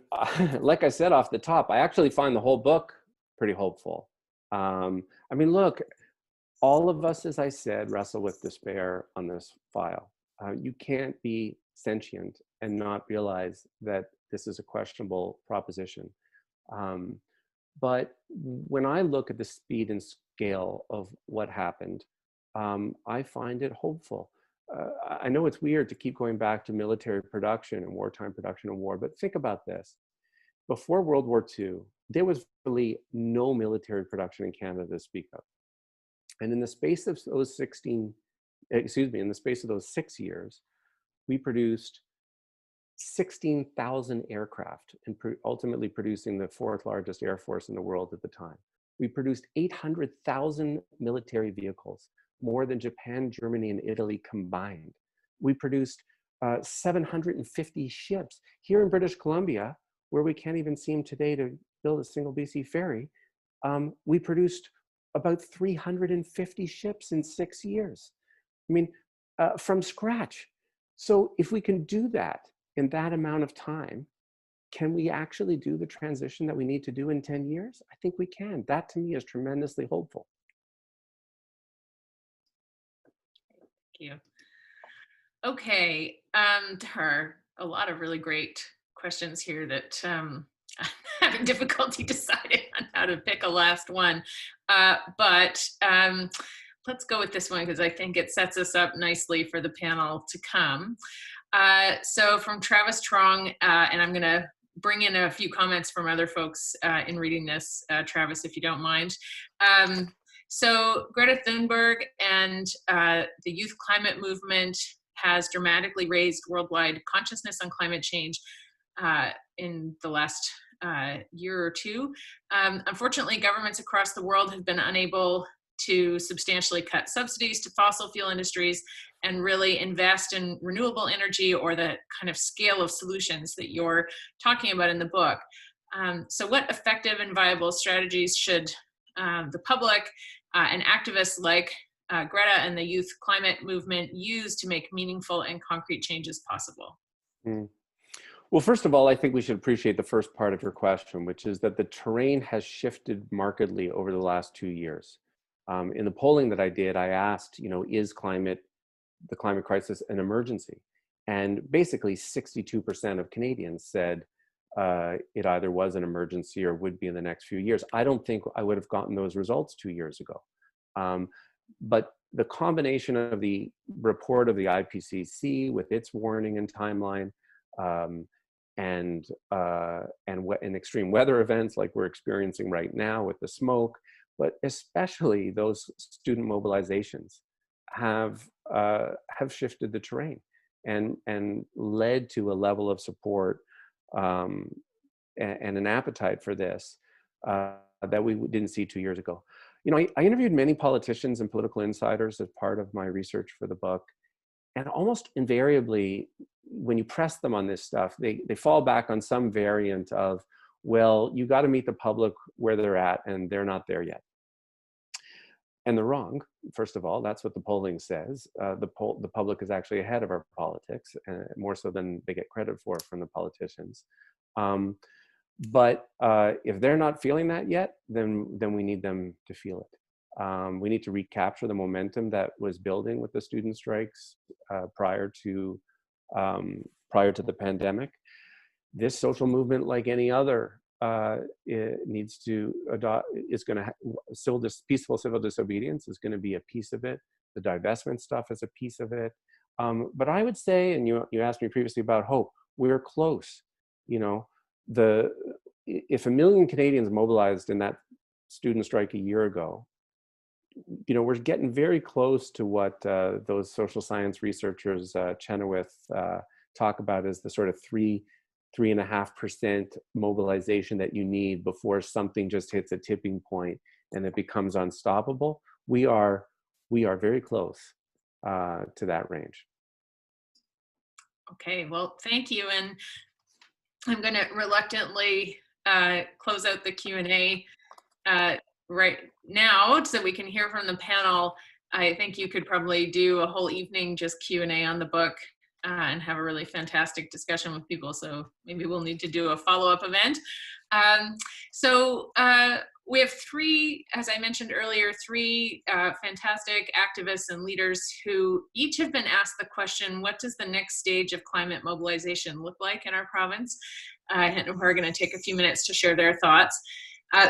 like I said off the top, I actually find the whole book pretty hopeful. I mean, look, all of us, as I said, wrestle with despair on this file. You can't be sentient and not realize that this is a questionable proposition. But when I look at the speed and scale of what happened, I find it hopeful. I know it's weird to keep going back to military production and wartime production and war, but think about this. Before World War II, there was really no military production in Canada to speak of. And in the space of those 6 years, we produced 16,000 aircraft and ultimately producing the 4th largest air force in the world at the time. We produced 800,000 military vehicles, more than Japan, Germany, and Italy combined. We produced 750 ships. Here in British Columbia, where we can't even seem today to build a single BC ferry, we produced about 350 ships in 6 years. I mean, from scratch. So if we can do that in that amount of time, can we actually do the transition that we need to do in 10 years? I think we can. That to me is tremendously hopeful. Thank you. Okay, there are a lot of really great questions here that I'm having difficulty deciding on how to pick a last one. But let's go with this one because I think it sets us up nicely for the panel to come. So from Travis Trong, and I'm going to bring in a few comments from other folks in reading this, Travis, if you don't mind. So Greta Thunberg and the youth climate movement has dramatically raised worldwide consciousness on climate change in the last year or two. Unfortunately, governments across the world have been unable to substantially cut subsidies to fossil fuel industries and really invest in renewable energy or the kind of scale of solutions that you're talking about in the book. So what effective and viable strategies should the public and activists like Greta and the youth climate movement use to make meaningful and concrete changes possible? Well, first of all, I think we should appreciate the first part of your question, which is that the terrain has shifted markedly over the last 2 years. In the polling that I did, I asked, is the climate crisis an emergency? And basically 62% of Canadians said it either was an emergency or would be in the next few years. I don't think I would have gotten those results 2 years ago. But the combination of the report of the IPCC with its warning and timeline, and extreme weather events like we're experiencing right now with the smoke, but especially those student mobilizations have shifted the terrain and led to a level of support and an appetite for this that we didn't see 2 years ago. You know, I interviewed many politicians and political insiders as part of my research for the book, and almost invariably, when you press them on this stuff, they fall back on some variant of, well, you got to meet the public where they're at, and they're not there yet. And they're wrong. First of all, that's what the polling says. The public is actually ahead of our politics, more so than they get credit for from the politicians. But if they're not feeling that yet, then we need them to feel it. We need to recapture the momentum that was building with the student strikes prior to the pandemic. This social movement, like any other, it needs to adopt. It's going to still this peaceful civil disobedience is going to be a piece of it. The divestment stuff is a piece of it. But I would say, and you asked me previously about hope. We're close. You know, if 1 million Canadians mobilized in that student strike a year ago, you know, we're getting very close to what those social science researchers, Chenoweth, talk about as the sort of 3.5% mobilization that you need before something just hits a tipping point and it becomes unstoppable. We are very close to that range. Okay, well, thank you. And I'm going to reluctantly close out the Q&A right now so we can hear from the panel. I think you could probably do a whole evening just Q&A on the book and have a really fantastic discussion with people. So maybe we'll need to do a follow-up event. We have three, as I mentioned earlier, three fantastic activists and leaders who each have been asked the question, what does the next stage of climate mobilization look like in our province? And we're going to take a few minutes to share their thoughts.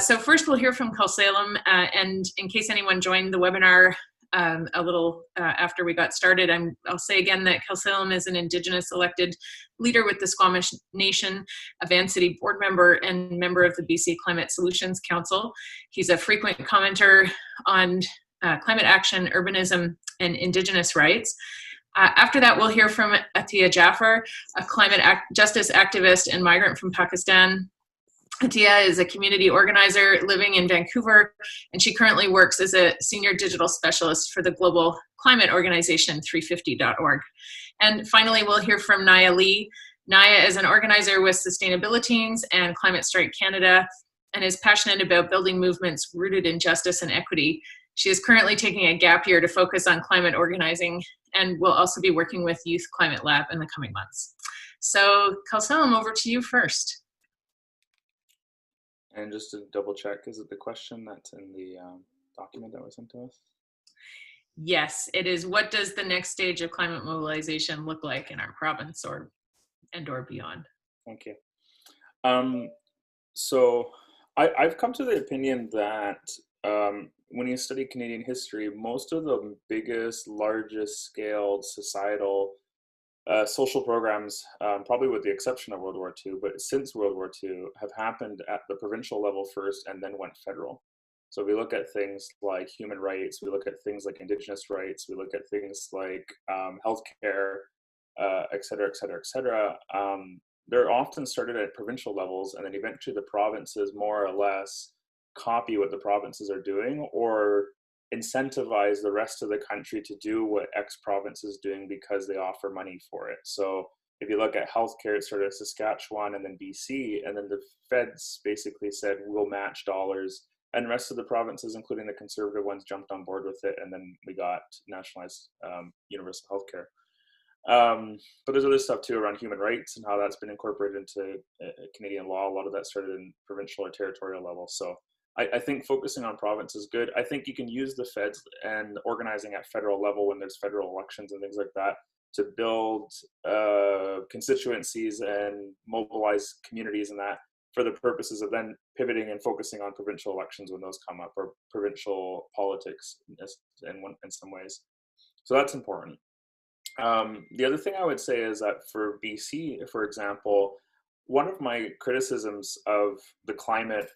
So first we'll hear from Khelsilem, and in case anyone joined the webinar a little after we got started, I'll say again that Khelsilem is an Indigenous elected leader with the Squamish Nation, a Van City board member and member of the BC Climate Solutions Council. He's a frequent commenter on climate action, urbanism, and Indigenous rights. After that, we'll hear from Atiya Jaffar, a climate justice activist and migrant from Pakistan. Atiya is a community organizer living in Vancouver, and she currently works as a senior digital specialist for the global climate organization 350.org. And finally, we'll hear from Naia Lee. Naia is an organizer with Sustainabiliteens and Climate Strike Canada, and is passionate about building movements rooted in justice and equity. She is currently taking a gap year to focus on climate organizing, and will also be working with Youth Climate Lab in the coming months. So Khelsilem, over to you first. And just to double check, is it the question that's in the document that was sent to us? Yes, it is. What does the next stage of climate mobilization look like in our province or beyond? Thank you. So I've come to the opinion that when you study Canadian history, most of the biggest, largest scaled societal social programs, probably with the exception of World War II, but since World War II, have happened at the provincial level first and then went federal. So we look at things like human rights, we look at things like Indigenous rights, we look at things like healthcare, et cetera, et cetera, et cetera. They're often started at provincial levels, and then eventually the provinces more or less copy what the provinces are doing, or incentivize the rest of the country to do what X province is doing because they offer money for it. So if you look at healthcare, it started Saskatchewan and then BC, and then the feds basically said, we'll match dollars, and the rest of the provinces, including the conservative ones, jumped on board with it, and then we got nationalized universal healthcare. But there's other stuff too around human rights and how that's been incorporated into Canadian law. A lot of that started in provincial or territorial level. So I think focusing on province is good. I think you can use the feds and organizing at federal level when there's federal elections and things like that to build constituencies and mobilize communities and that for the purposes of then pivoting and focusing on provincial elections when those come up, or provincial politics in some ways. So that's important. The other thing I would say is that for BC, for example, one of my criticisms of the climate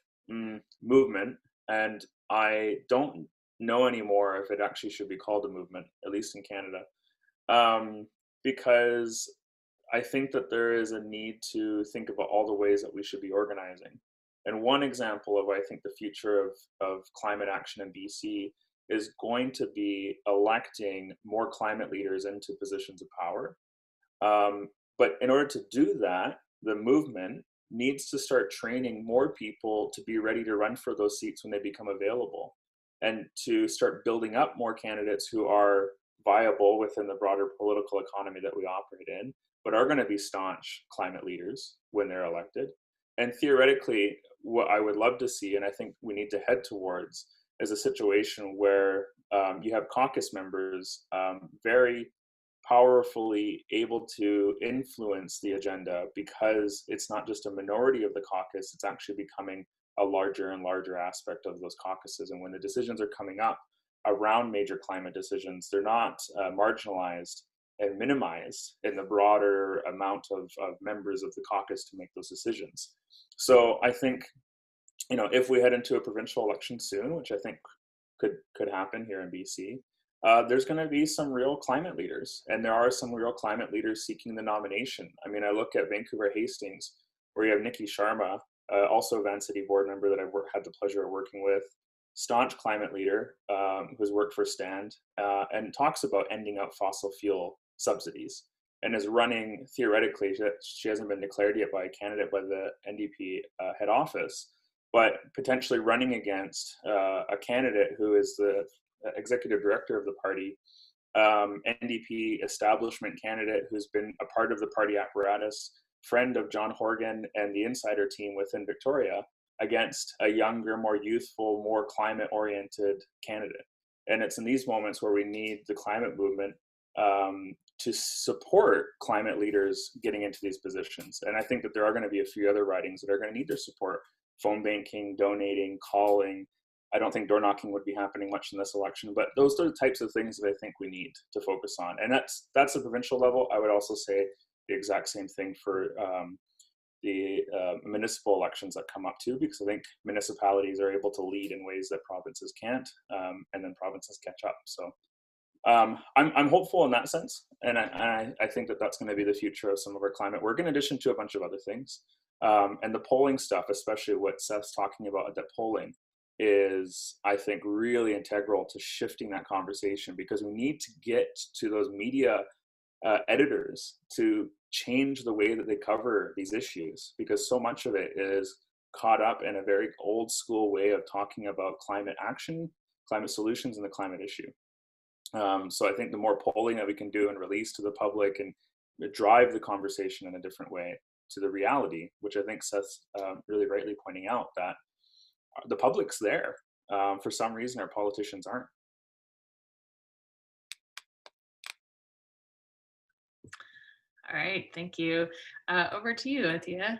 movement And I don't know anymore if it actually should be called a movement, at least in Canada, because I think that there is a need to think about all the ways that we should be organizing. And one example of, I think, the future of climate action in BC is going to be electing more climate leaders into positions of power. But in order to do that, the movement needs to start training more people to be ready to run for those seats when they become available, and to start building up more candidates who are viable within the broader political economy that we operate in, but are going to be staunch climate leaders when they're elected. And theoretically, what I would love to see, and I think we need to head towards, is a situation where you have caucus members very powerfully able to influence the agenda, because it's not just a minority of the caucus, it's actually becoming a larger and larger aspect of those caucuses. And when the decisions are coming up around major climate decisions, they're not marginalized and minimized in the broader amount of members of the caucus to make those decisions. So I think, you know, if we head into a provincial election soon, which I think could happen here in BC, there's going to be some real climate leaders, and there are some real climate leaders seeking the nomination. I mean, I look at Vancouver Hastings, where you have Nikki Sharma, also a Van City board member that I've had the pleasure of working with, staunch climate leader who's worked for Stand, and talks about ending up fossil fuel subsidies, and is running, theoretically, she hasn't been declared yet by a candidate by the NDP head office, but potentially running against a candidate who is the executive director of the party, NDP establishment candidate who's been a part of the party apparatus, friend of John Horgan and the insider team within Victoria, against a younger, more youthful, more climate-oriented candidate. And it's in these moments where we need the climate movement to support climate leaders getting into these positions. And I think that there are going to be a few other ridings that are going to need their support: phone banking, donating, calling. I don't think door knocking would be happening much in this election, but those are the types of things that I think we need to focus on. And that's the provincial level. I would also say the exact same thing for the municipal elections that come up too, because I think municipalities are able to lead in ways that provinces can't, and then provinces catch up. So I'm hopeful in that sense, and I think that that's going to be the future of some of our climate work, in addition to a bunch of other things. And the polling stuff, especially what Seth's talking about, that polling is, I think, really integral to shifting that conversation, because we need to get to those media editors to change the way that they cover these issues, because so much of it is caught up in a very old school way of talking about climate action, climate solutions, and the climate issue. So I think the more polling that we can do and release to the public and drive the conversation in a different way to the reality, which I think Seth's really rightly pointing out, that the public's there. For some reason, our politicians aren't. All right, thank you. Over to you, Atiya.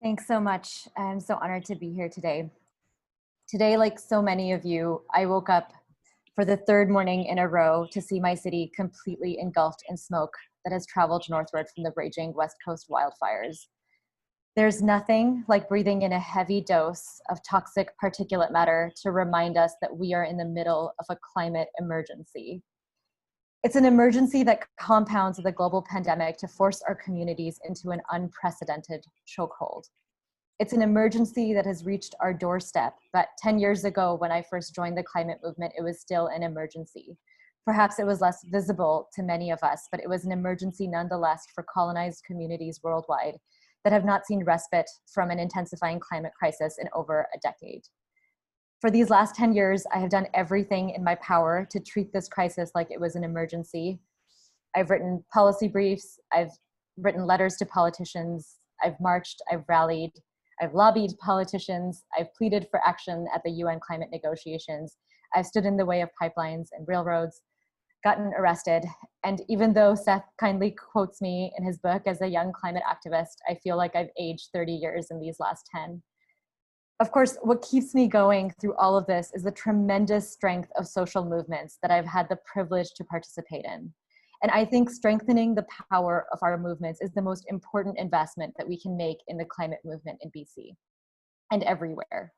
Thanks so much. I'm so honored to be here today. Today, like so many of you, I woke up for the third morning in a row to see my city completely engulfed in smoke that has traveled northward from the raging West Coast wildfires. There's nothing like breathing in a heavy dose of toxic particulate matter to remind us that we are in the middle of a climate emergency. It's an emergency that compounds the global pandemic to force our communities into an unprecedented chokehold. It's an emergency that has reached our doorstep, but 10 years ago, when I first joined the climate movement, it was still an emergency. Perhaps it was less visible to many of us, but it was an emergency nonetheless for colonized communities worldwide that have not seen respite from an intensifying climate crisis in over a decade. For these last 10 years, I have done everything in my power to treat this crisis like it was an emergency. I've written policy briefs, I've written letters to politicians, I've marched, I've rallied, I've lobbied politicians, I've pleaded for action at the UN climate negotiations, I've stood in the way of pipelines and railroads, gotten arrested, and even though Seth kindly quotes me in his book as a young climate activist, I feel like I've aged 30 years in these last 10. Of course, what keeps me going through all of this is the tremendous strength of social movements that I've had the privilege to participate in. And I think strengthening the power of our movements is the most important investment that we can make in the climate movement in BC. and everywhere.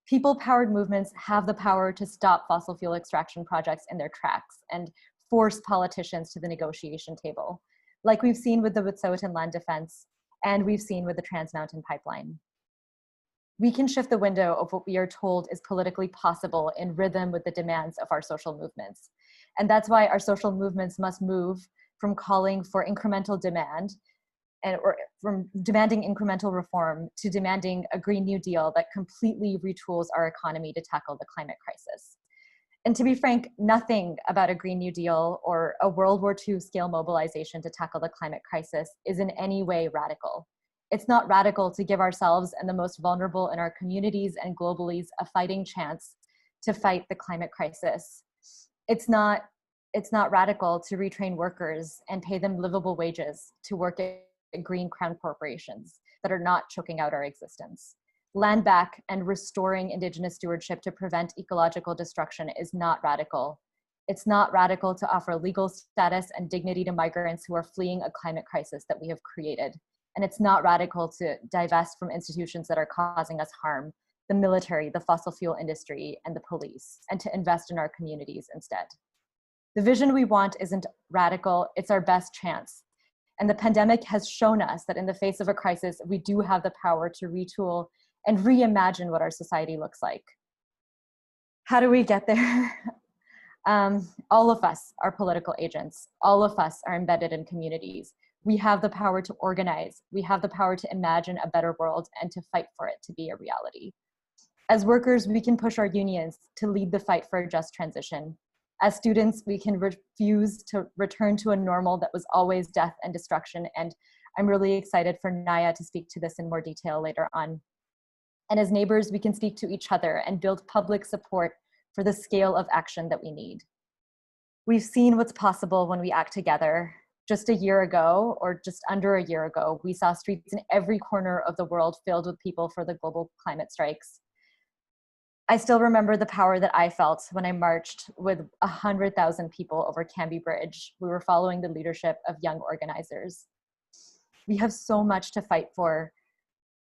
People-powered movements have the power to stop fossil fuel extraction projects in their tracks and force politicians to the negotiation table, like we've seen with the Wet'suwet'en land defense and we've seen with the Trans Mountain Pipeline. We can shift the window of what we are told is politically possible in rhythm with the demands of our social movements. And that's why our social movements must move from calling for incremental demand or from demanding incremental reform to demanding a Green New Deal that completely retools our economy to tackle the climate crisis. And to be frank, nothing about a Green New Deal or a World War II scale mobilization to tackle the climate crisis is in any way radical. It's not radical to give ourselves and the most vulnerable in our communities and globally a fighting chance to fight the climate crisis. It's not radical to retrain workers and pay them livable wages to work at green crown corporations that are not choking out our existence. Land back and restoring Indigenous stewardship to prevent ecological destruction is not radical. It's not radical to offer legal status and dignity to migrants who are fleeing a climate crisis that we have created. And it's not radical to divest from institutions that are causing us harm, the military, the fossil fuel industry, and the police, and to invest in our communities instead. The vision we want isn't radical, it's our best chance. And the pandemic has shown us that in the face of a crisis, we do have the power to retool and reimagine what our society looks like. How do we get there? All of us are political agents. All of us are embedded in communities. We have the power to organize. We have the power to imagine a better world and to fight for it to be a reality. As workers, we can push our unions to lead the fight for a just transition. As students, we can refuse to return to a normal that was always death and destruction. And I'm really excited for Naia to speak to this in more detail later on. And as neighbors, we can speak to each other and build public support for the scale of action that we need. We've seen what's possible when we act together. Just a year ago, or just under a year ago, we saw streets in every corner of the world filled with people for the global climate strikes. I still remember the power that I felt when I marched with 100,000 people over Canby Bridge. We were following the leadership of young organizers. We have so much to fight for.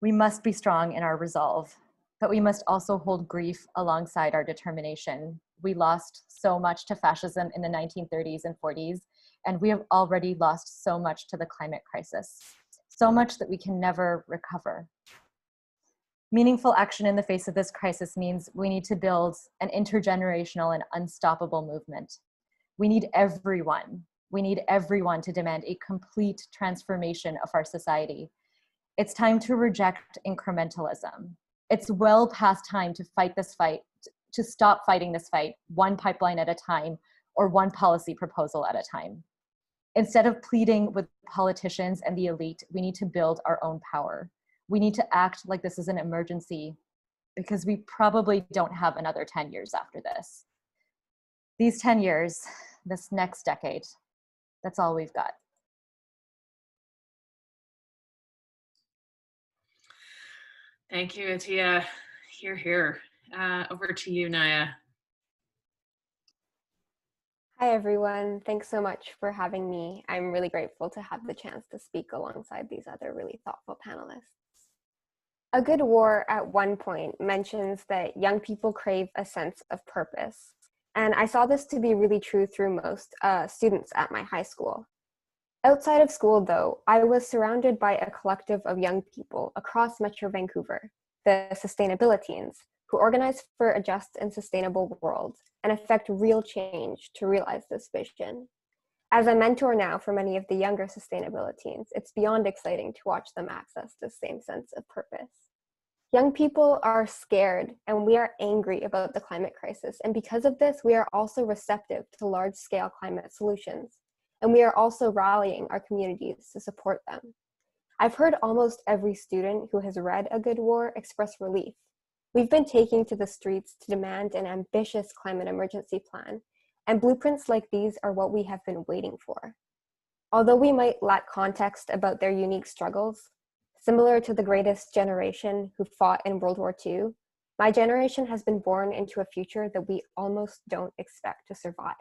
We must be strong in our resolve, but we must also hold grief alongside our determination. We lost so much to fascism in the 1930s and 40s, and we have already lost so much to the climate crisis, so much that we can never recover. Meaningful action in the face of this crisis means we need to build an intergenerational and unstoppable movement. We need everyone. We need everyone to demand a complete transformation of our society. It's time to reject incrementalism. It's well past time to fight this fight, to stop fighting this fight, one pipeline at a time or one policy proposal at a time. Instead of pleading with politicians and the elite, we need to build our own power. We need to act like this is an emergency because we probably don't have another 10 years after this. These 10 years, this next decade, that's all we've got. Thank you, Atiya. Hear, hear. Over to you, Naia. Hi, everyone. Thanks so much for having me. I'm really grateful to have the chance to speak alongside these other really thoughtful panelists. A Good War at one point mentions that young people crave a sense of purpose. And I saw this to be really true through most students at my high school. Outside of school, though, I was surrounded by a collective of young people across Metro Vancouver, the Sustainabiliteens, who organize for a just and sustainable world and affect real change to realize this vision. As a mentor now for many of the younger Sustainabiliteens, it's beyond exciting to watch them access the same sense of purpose. Young people are scared and we are angry about the climate crisis. And because of this, we are also receptive to large-scale climate solutions. And we are also rallying our communities to support them. I've heard almost every student who has read A Good War express relief. We've been taking to the streets to demand an ambitious climate emergency plan, and blueprints like these are what we have been waiting for. Although we might lack context about their unique struggles, similar to the greatest generation who fought in World War II, my generation has been born into a future that we almost don't expect to survive.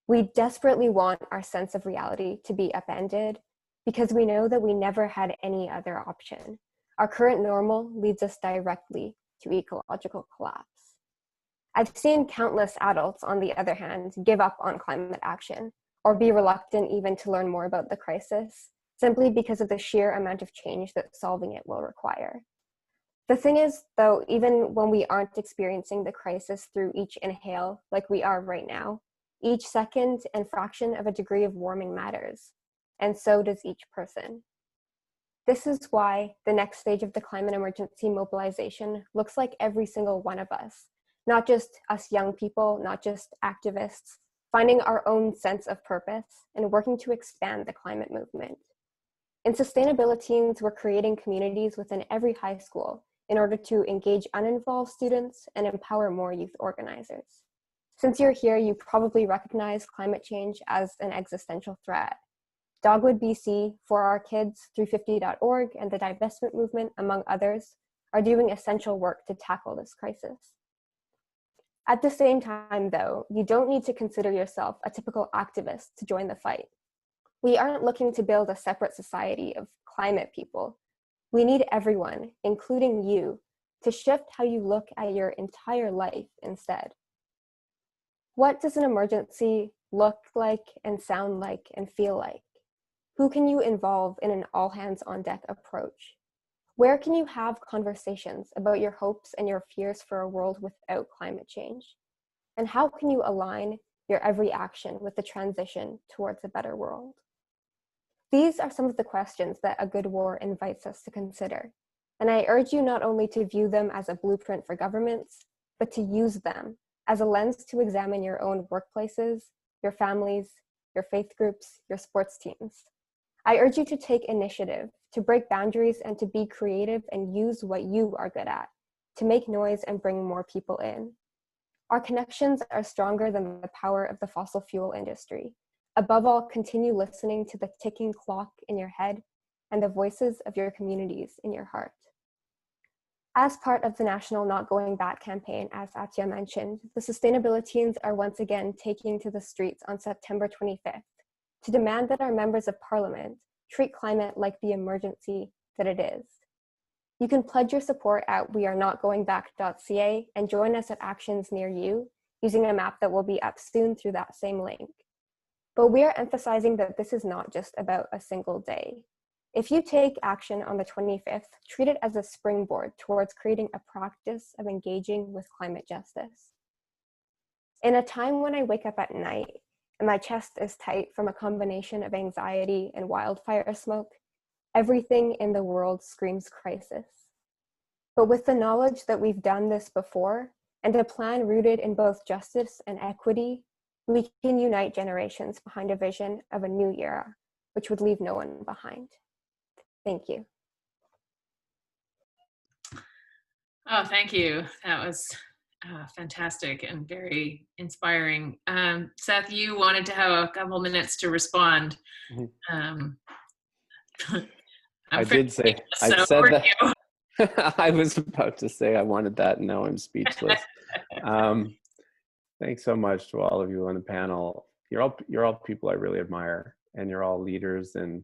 We desperately want our sense of reality to be upended because we know that we never had any other option. Our current normal leads us directly to ecological collapse. I've seen countless adults, on the other hand, give up on climate action or be reluctant even to learn more about the crisis, simply because of the sheer amount of change that solving it will require. The thing is, though, even when we aren't experiencing the crisis through each inhale like we are right now, each second and fraction of a degree of warming matters, and so does each person. This is why the next stage of the climate emergency mobilization looks like every single one of us, not just us young people, not just activists, finding our own sense of purpose and working to expand the climate movement. In Sustainabiliteens, we're creating communities within every high school in order to engage uninvolved students and empower more youth organizers. Since you're here, you probably recognize climate change as an existential threat. Dogwood BC, For Our Kids, 350.org, and the divestment movement, among others, are doing essential work to tackle this crisis. At the same time, though, you don't need to consider yourself a typical activist to join the fight. We aren't looking to build a separate society of climate people. We need everyone, including you, to shift how you look at your entire life instead. What does an emergency look like and sound like and feel like? Who can you involve in an all-hands-on-deck approach? Where can you have conversations about your hopes and your fears for a world without climate change? And how can you align your every action with the transition towards a better world? These are some of the questions that A Good War invites us to consider. And I urge you not only to view them as a blueprint for governments, but to use them as a lens to examine your own workplaces, your families, your faith groups, your sports teams. I urge you to take initiative, to break boundaries, and to be creative and use what you are good at, to make noise and bring more people in. Our connections are stronger than the power of the fossil fuel industry. Above all, continue listening to the ticking clock in your head and the voices of your communities in your heart. As part of the National Not Going Back campaign, as Atiya mentioned, the Sustainabiliteens are once again taking to the streets on September 25th to demand that our members of parliament treat climate like the emergency that it is. You can pledge your support at wearenotgoingback.ca and join us at actions near you using a map that will be up soon through that same link. But we are emphasizing that this is not just about a single day. If you take action on the 25th, treat it as a springboard towards creating a practice of engaging with climate justice. In a time when I wake up at night and my chest is tight from a combination of anxiety and wildfire smoke, everything in the world screams crisis. But with the knowledge that we've done this before and a plan rooted in both justice and equity, we can unite generations behind a vision of a new era, which would leave no one behind. Thank you. Oh, thank you. That was fantastic and very inspiring. Seth, you wanted to have a couple minutes to respond. I did say, I said that. I was about to say I wanted that, and now I'm speechless. Thanks so much to all of you on the panel. You're all people I really admire, and you're all leaders in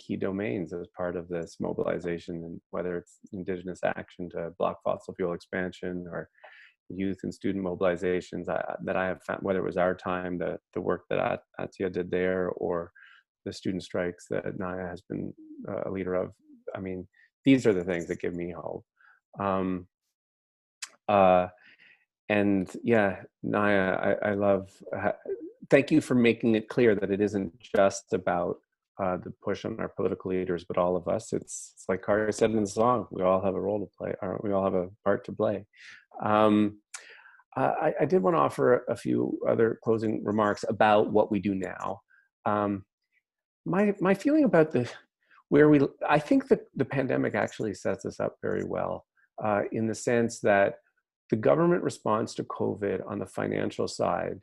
key domains as part of this mobilization, and whether it's Indigenous action to block fossil fuel expansion or youth and student mobilizations that I have found, whether it was our time, the work that Atiya did there, or the student strikes that Naia has been a leader of. I mean, these are the things that give me hope. And yeah, Naia, I love, thank you for making it clear that it isn't just about the push on our political leaders, but all of us. It's like Khari said in the song, we all have a role to play, or we all have a part to play. I did want to offer a few other closing remarks about what we do now. My feeling about I think that the pandemic actually sets us up very well in the sense that the government response to COVID on the financial side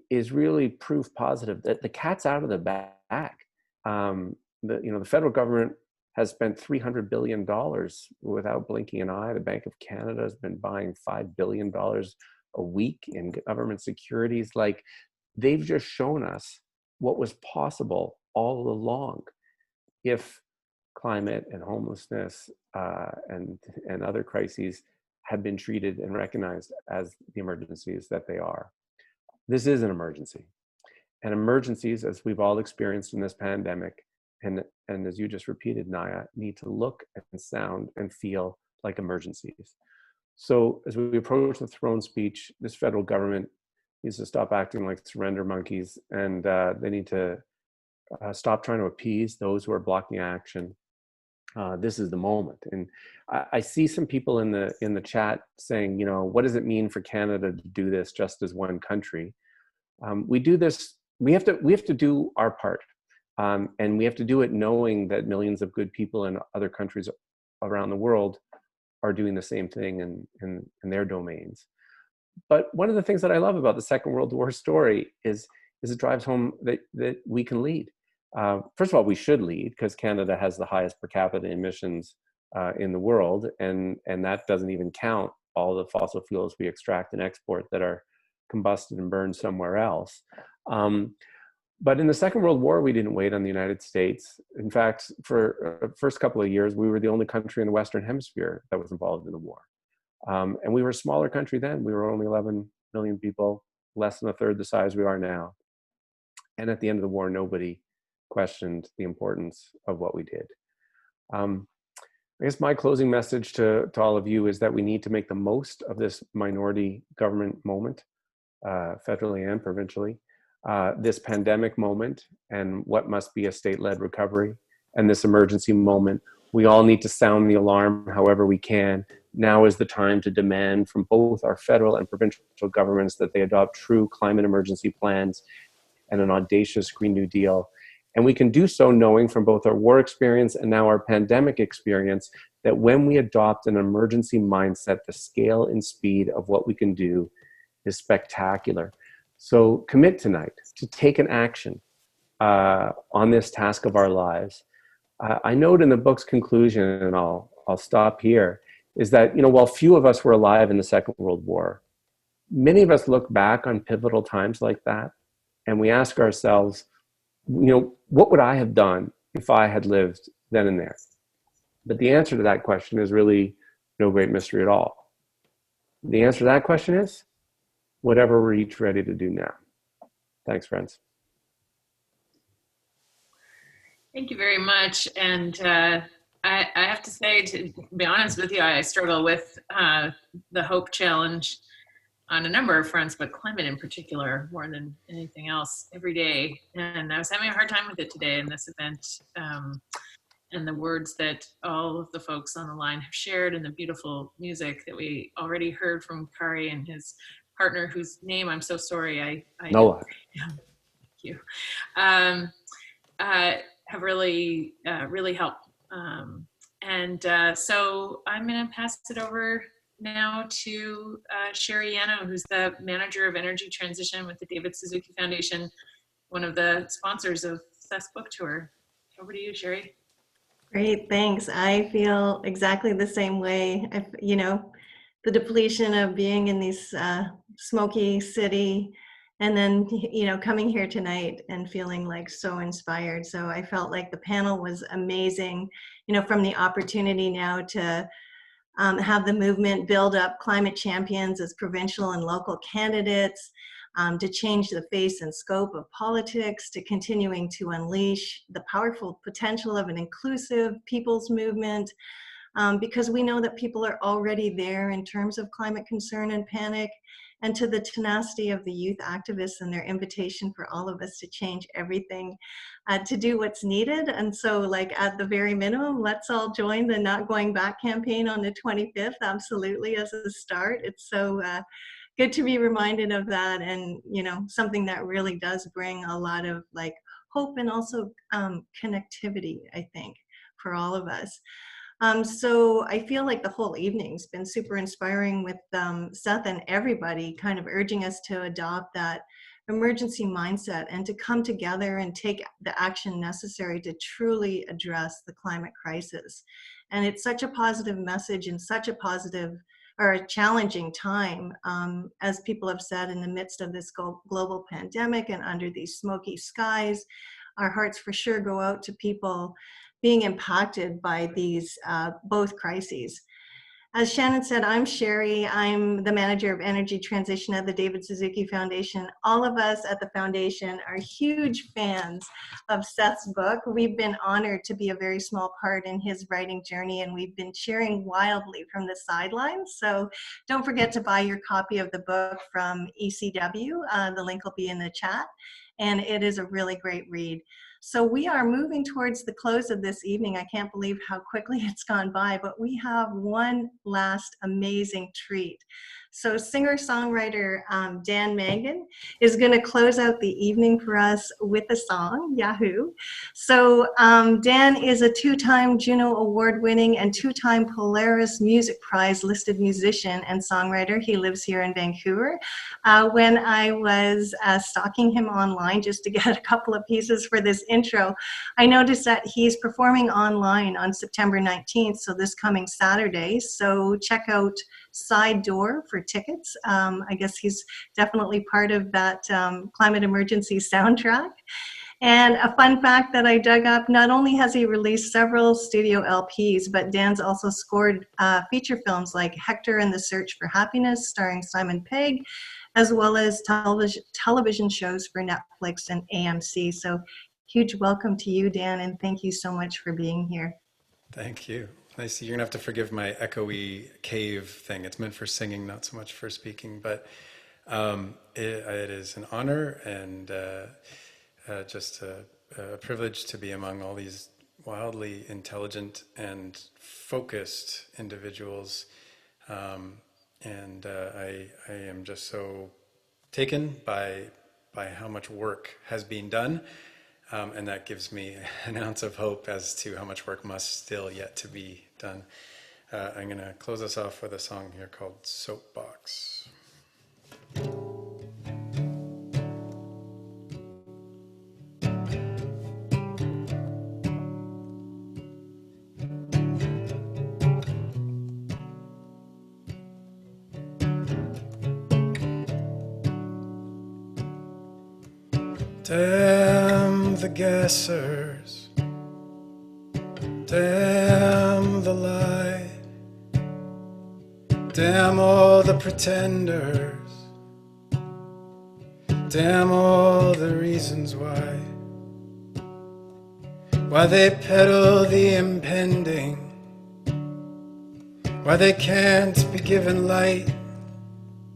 is really proof positive that the cat's out of the bag. The federal government has spent $300 billion without blinking an eye. The Bank of Canada has been buying $5 billion a week in government securities. Like, they've just shown us what was possible all along. If climate and homelessness and other crises had been treated and recognized as the emergencies that they are. This is an emergency. And emergencies, as we've all experienced in this pandemic, and as you just repeated, Naia, need to look and sound and feel like emergencies. So as we approach the throne speech, this federal government needs to stop acting like surrender monkeys, and they need to stop trying to appease those who are blocking action. This is the moment. And I see some people in the chat saying, you know, what does it mean for Canada to do this just as one country? We do this, we have to do our part. And we have to do it knowing that millions of good people in other countries around the world are doing the same thing in their domains. But one of the things that I love about the Second World War story is it drives home that we can lead. First of all, we should lead because Canada has the highest per capita emissions in the world, and that doesn't even count all the fossil fuels we extract and export that are combusted and burned somewhere else. But in the Second World War, we didn't wait on the United States. In fact, for the first couple of years, we were the only country in the Western Hemisphere that was involved in the war. And we were a smaller country then. We were only 11 million people, less than a third the size we are now. And at the end of the war, nobody questioned the importance of what we did. I guess my closing message to all of you is that we need to make the most of this minority government moment, federally and provincially, this pandemic moment and what must be a state-led recovery, and this emergency moment. We all need to sound the alarm however we can. Now is the time to demand from both our federal and provincial governments that they adopt true climate emergency plans and an audacious Green New Deal. And we can do so knowing from both our war experience and now our pandemic experience that when we adopt an emergency mindset, the scale and speed of what we can do is spectacular. So commit tonight to take an action on this task of our lives. I note in the book's conclusion, and I'll stop here, is that, you know, while few of us were alive in the Second World War, many of us look back on pivotal times like that, and we ask ourselves, you know, what would I have done if I had lived then and there? But the answer to that question is really no great mystery at all. The answer to that question is whatever we're each ready to do now. Thanks, friends. Thank you very much. And I have to say, to be honest with you, I struggle with the hope challenge on a number of fronts, but climate in particular, more than anything else, every day. And I was having a hard time with it today in this event. And the words that all of the folks on the line have shared, and the beautiful music that we already heard from Khari and his partner, whose name I'm so sorry I Noah. Thank you. Have really helped. So I'm going to pass it over now to Sherry Yano, who's the manager of energy transition with the David Suzuki Foundation, one of the sponsors of Seth's book tour. Over to you, Sherry. Great, thanks. I feel exactly the same way. You know, the depletion of being in this smoky city, and then, you know, coming here tonight and feeling like so inspired. So I felt like the panel was amazing, you know, from the opportunity now to have the movement build up climate champions as provincial and local candidates, to change the face and scope of politics, to continuing to unleash the powerful potential of an inclusive people's movement, because we know that people are already there in terms of climate concern and panic, and to the tenacity of the youth activists and their invitation for all of us to change everything, to do what's needed. And so, like, at the very minimum, let's all join the Not Going Back campaign on the 25th, absolutely, as a start. It's so good to be reminded of that, and, you know, something that really does bring a lot of, like, hope and also connectivity, I think, for all of us. So I feel like the whole evening's been super inspiring with Seth and everybody kind of urging us to adopt that emergency mindset and to come together and take the action necessary to truly address the climate crisis. And it's such a positive message and such a positive or a challenging time, as people have said, in the midst of this global pandemic and under these smoky skies. Our hearts for sure go out to people being impacted by these both crises. As Shannon said, I'm Sherry. I'm the manager of energy transition at the David Suzuki Foundation. All of us at the foundation are huge fans of Seth's book. We've been honored to be a very small part in his writing journey, and we've been cheering wildly from the sidelines. So don't forget to buy your copy of the book from ECW. The link will be in the chat, and it is a really great read. So we are moving towards the close of this evening. I can't believe how quickly it's gone by, but we have one last amazing treat. So singer-songwriter Dan Mangan is going to close out the evening for us with a song, Yahoo. So Dan is a 2-time Juno Award-winning and 2-time Polaris Music Prize listed musician and songwriter. He lives here in Vancouver. When I was stalking him online just to get a couple of pieces for this intro, I noticed that he's performing online on September 19th, so this coming Saturday. So check out Side Door for tickets. I guess he's definitely part of that climate emergency soundtrack. And a fun fact that I dug up, not only has he released several studio LPs, but Dan's also scored feature films like Hector and the Search for Happiness, starring Simon Pegg, as well as television shows for Netflix and AMC. So huge welcome to you, Dan, and thank you so much for being here. Thank you. Nice. You're gonna have to forgive my echoey cave thing. It's meant for singing, not so much for speaking, but it is an honor and just a privilege to be among all these wildly intelligent and focused individuals. And I am just so taken by how much work has been done. And that gives me an ounce of hope as to how much work must still yet to be done. I'm going to close us off with a song here called Soapbox. Damn the guessers, damn the lie, damn all the pretenders, damn all the reasons why they peddle the impending, why they can't be given light.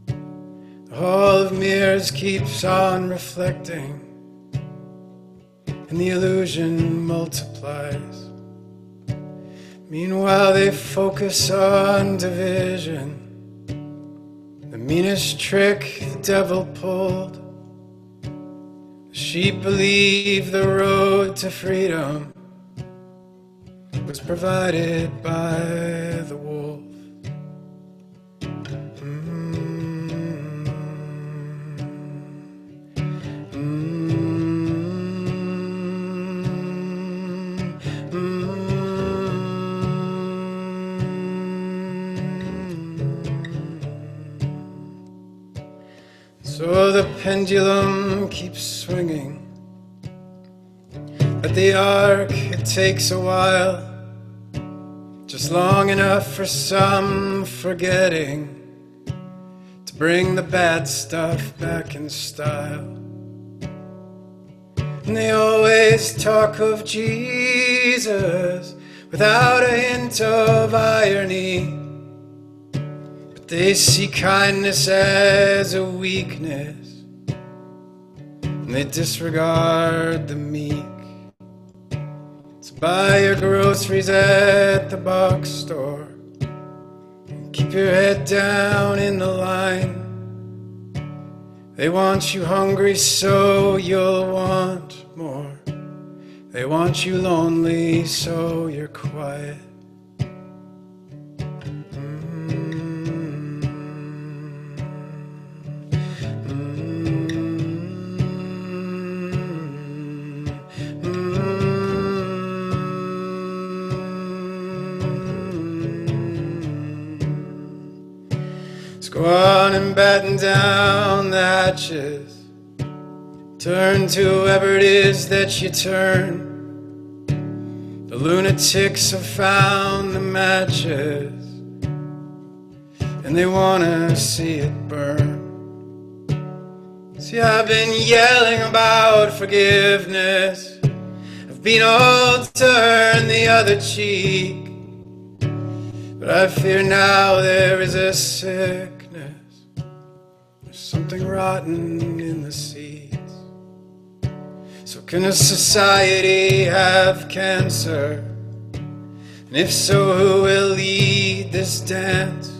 The hall of mirrors keeps on reflecting, and the illusion multiplies. Meanwhile, they focus on division, the meanest trick the devil pulled. The sheep believe the road to freedom was provided by the wolf. So the pendulum keeps swinging. At the arc, it takes a while, just long enough for some forgetting, to bring the bad stuff back in style. And they always talk of Jesus without a hint of irony. They see kindness as a weakness, and they disregard the meek. So buy your groceries at the box store, and keep your head down in the line. They want you hungry so you'll want more. They want you lonely so you're quiet. Go on and batten down the hatches. Turn to whoever it is that you turn. The lunatics have found the matches and they wanna see it burn. See, I've been yelling about forgiveness. I've been all turn the other cheek. But I fear now there is a sickness. There's something rotten in the seeds. So can a society have cancer? And if so, who will lead this dance?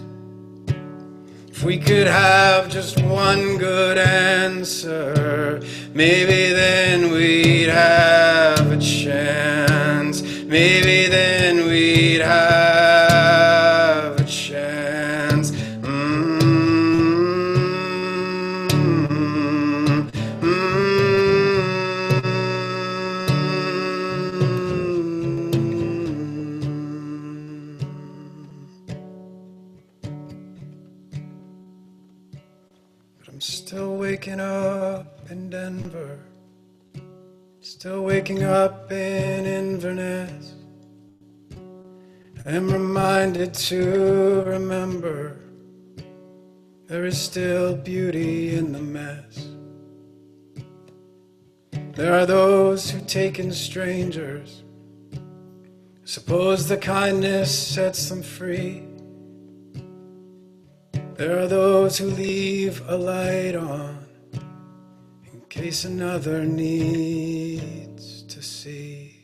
If we could have just one good answer, maybe then we'd have a chance. Maybe then we'd have a chance. I'm still waking up in Denver, still waking up in Inverness. I'm reminded to remember there is still beauty in the mess. There are those who take in strangers. Suppose the kindness sets them free. There are those who leave a light on in case another needs to see.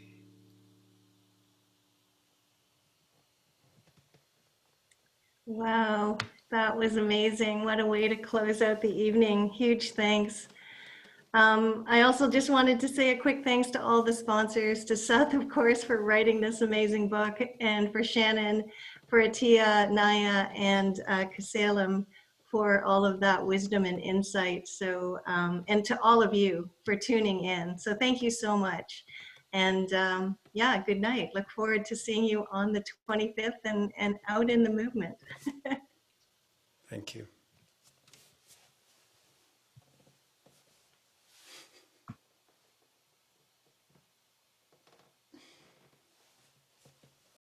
Wow, that was amazing. What a way to close out the evening. Huge thanks. I also just wanted to say a quick thanks to all the sponsors, to Seth, of course, for writing this amazing book, and for Shannon, for Atiya, Naia, and Khelsilem for all of that wisdom and insight. So, and to all of you for tuning in. So thank you so much. And yeah, good night. Look forward to seeing you on the 25th and out in the movement. Thank you.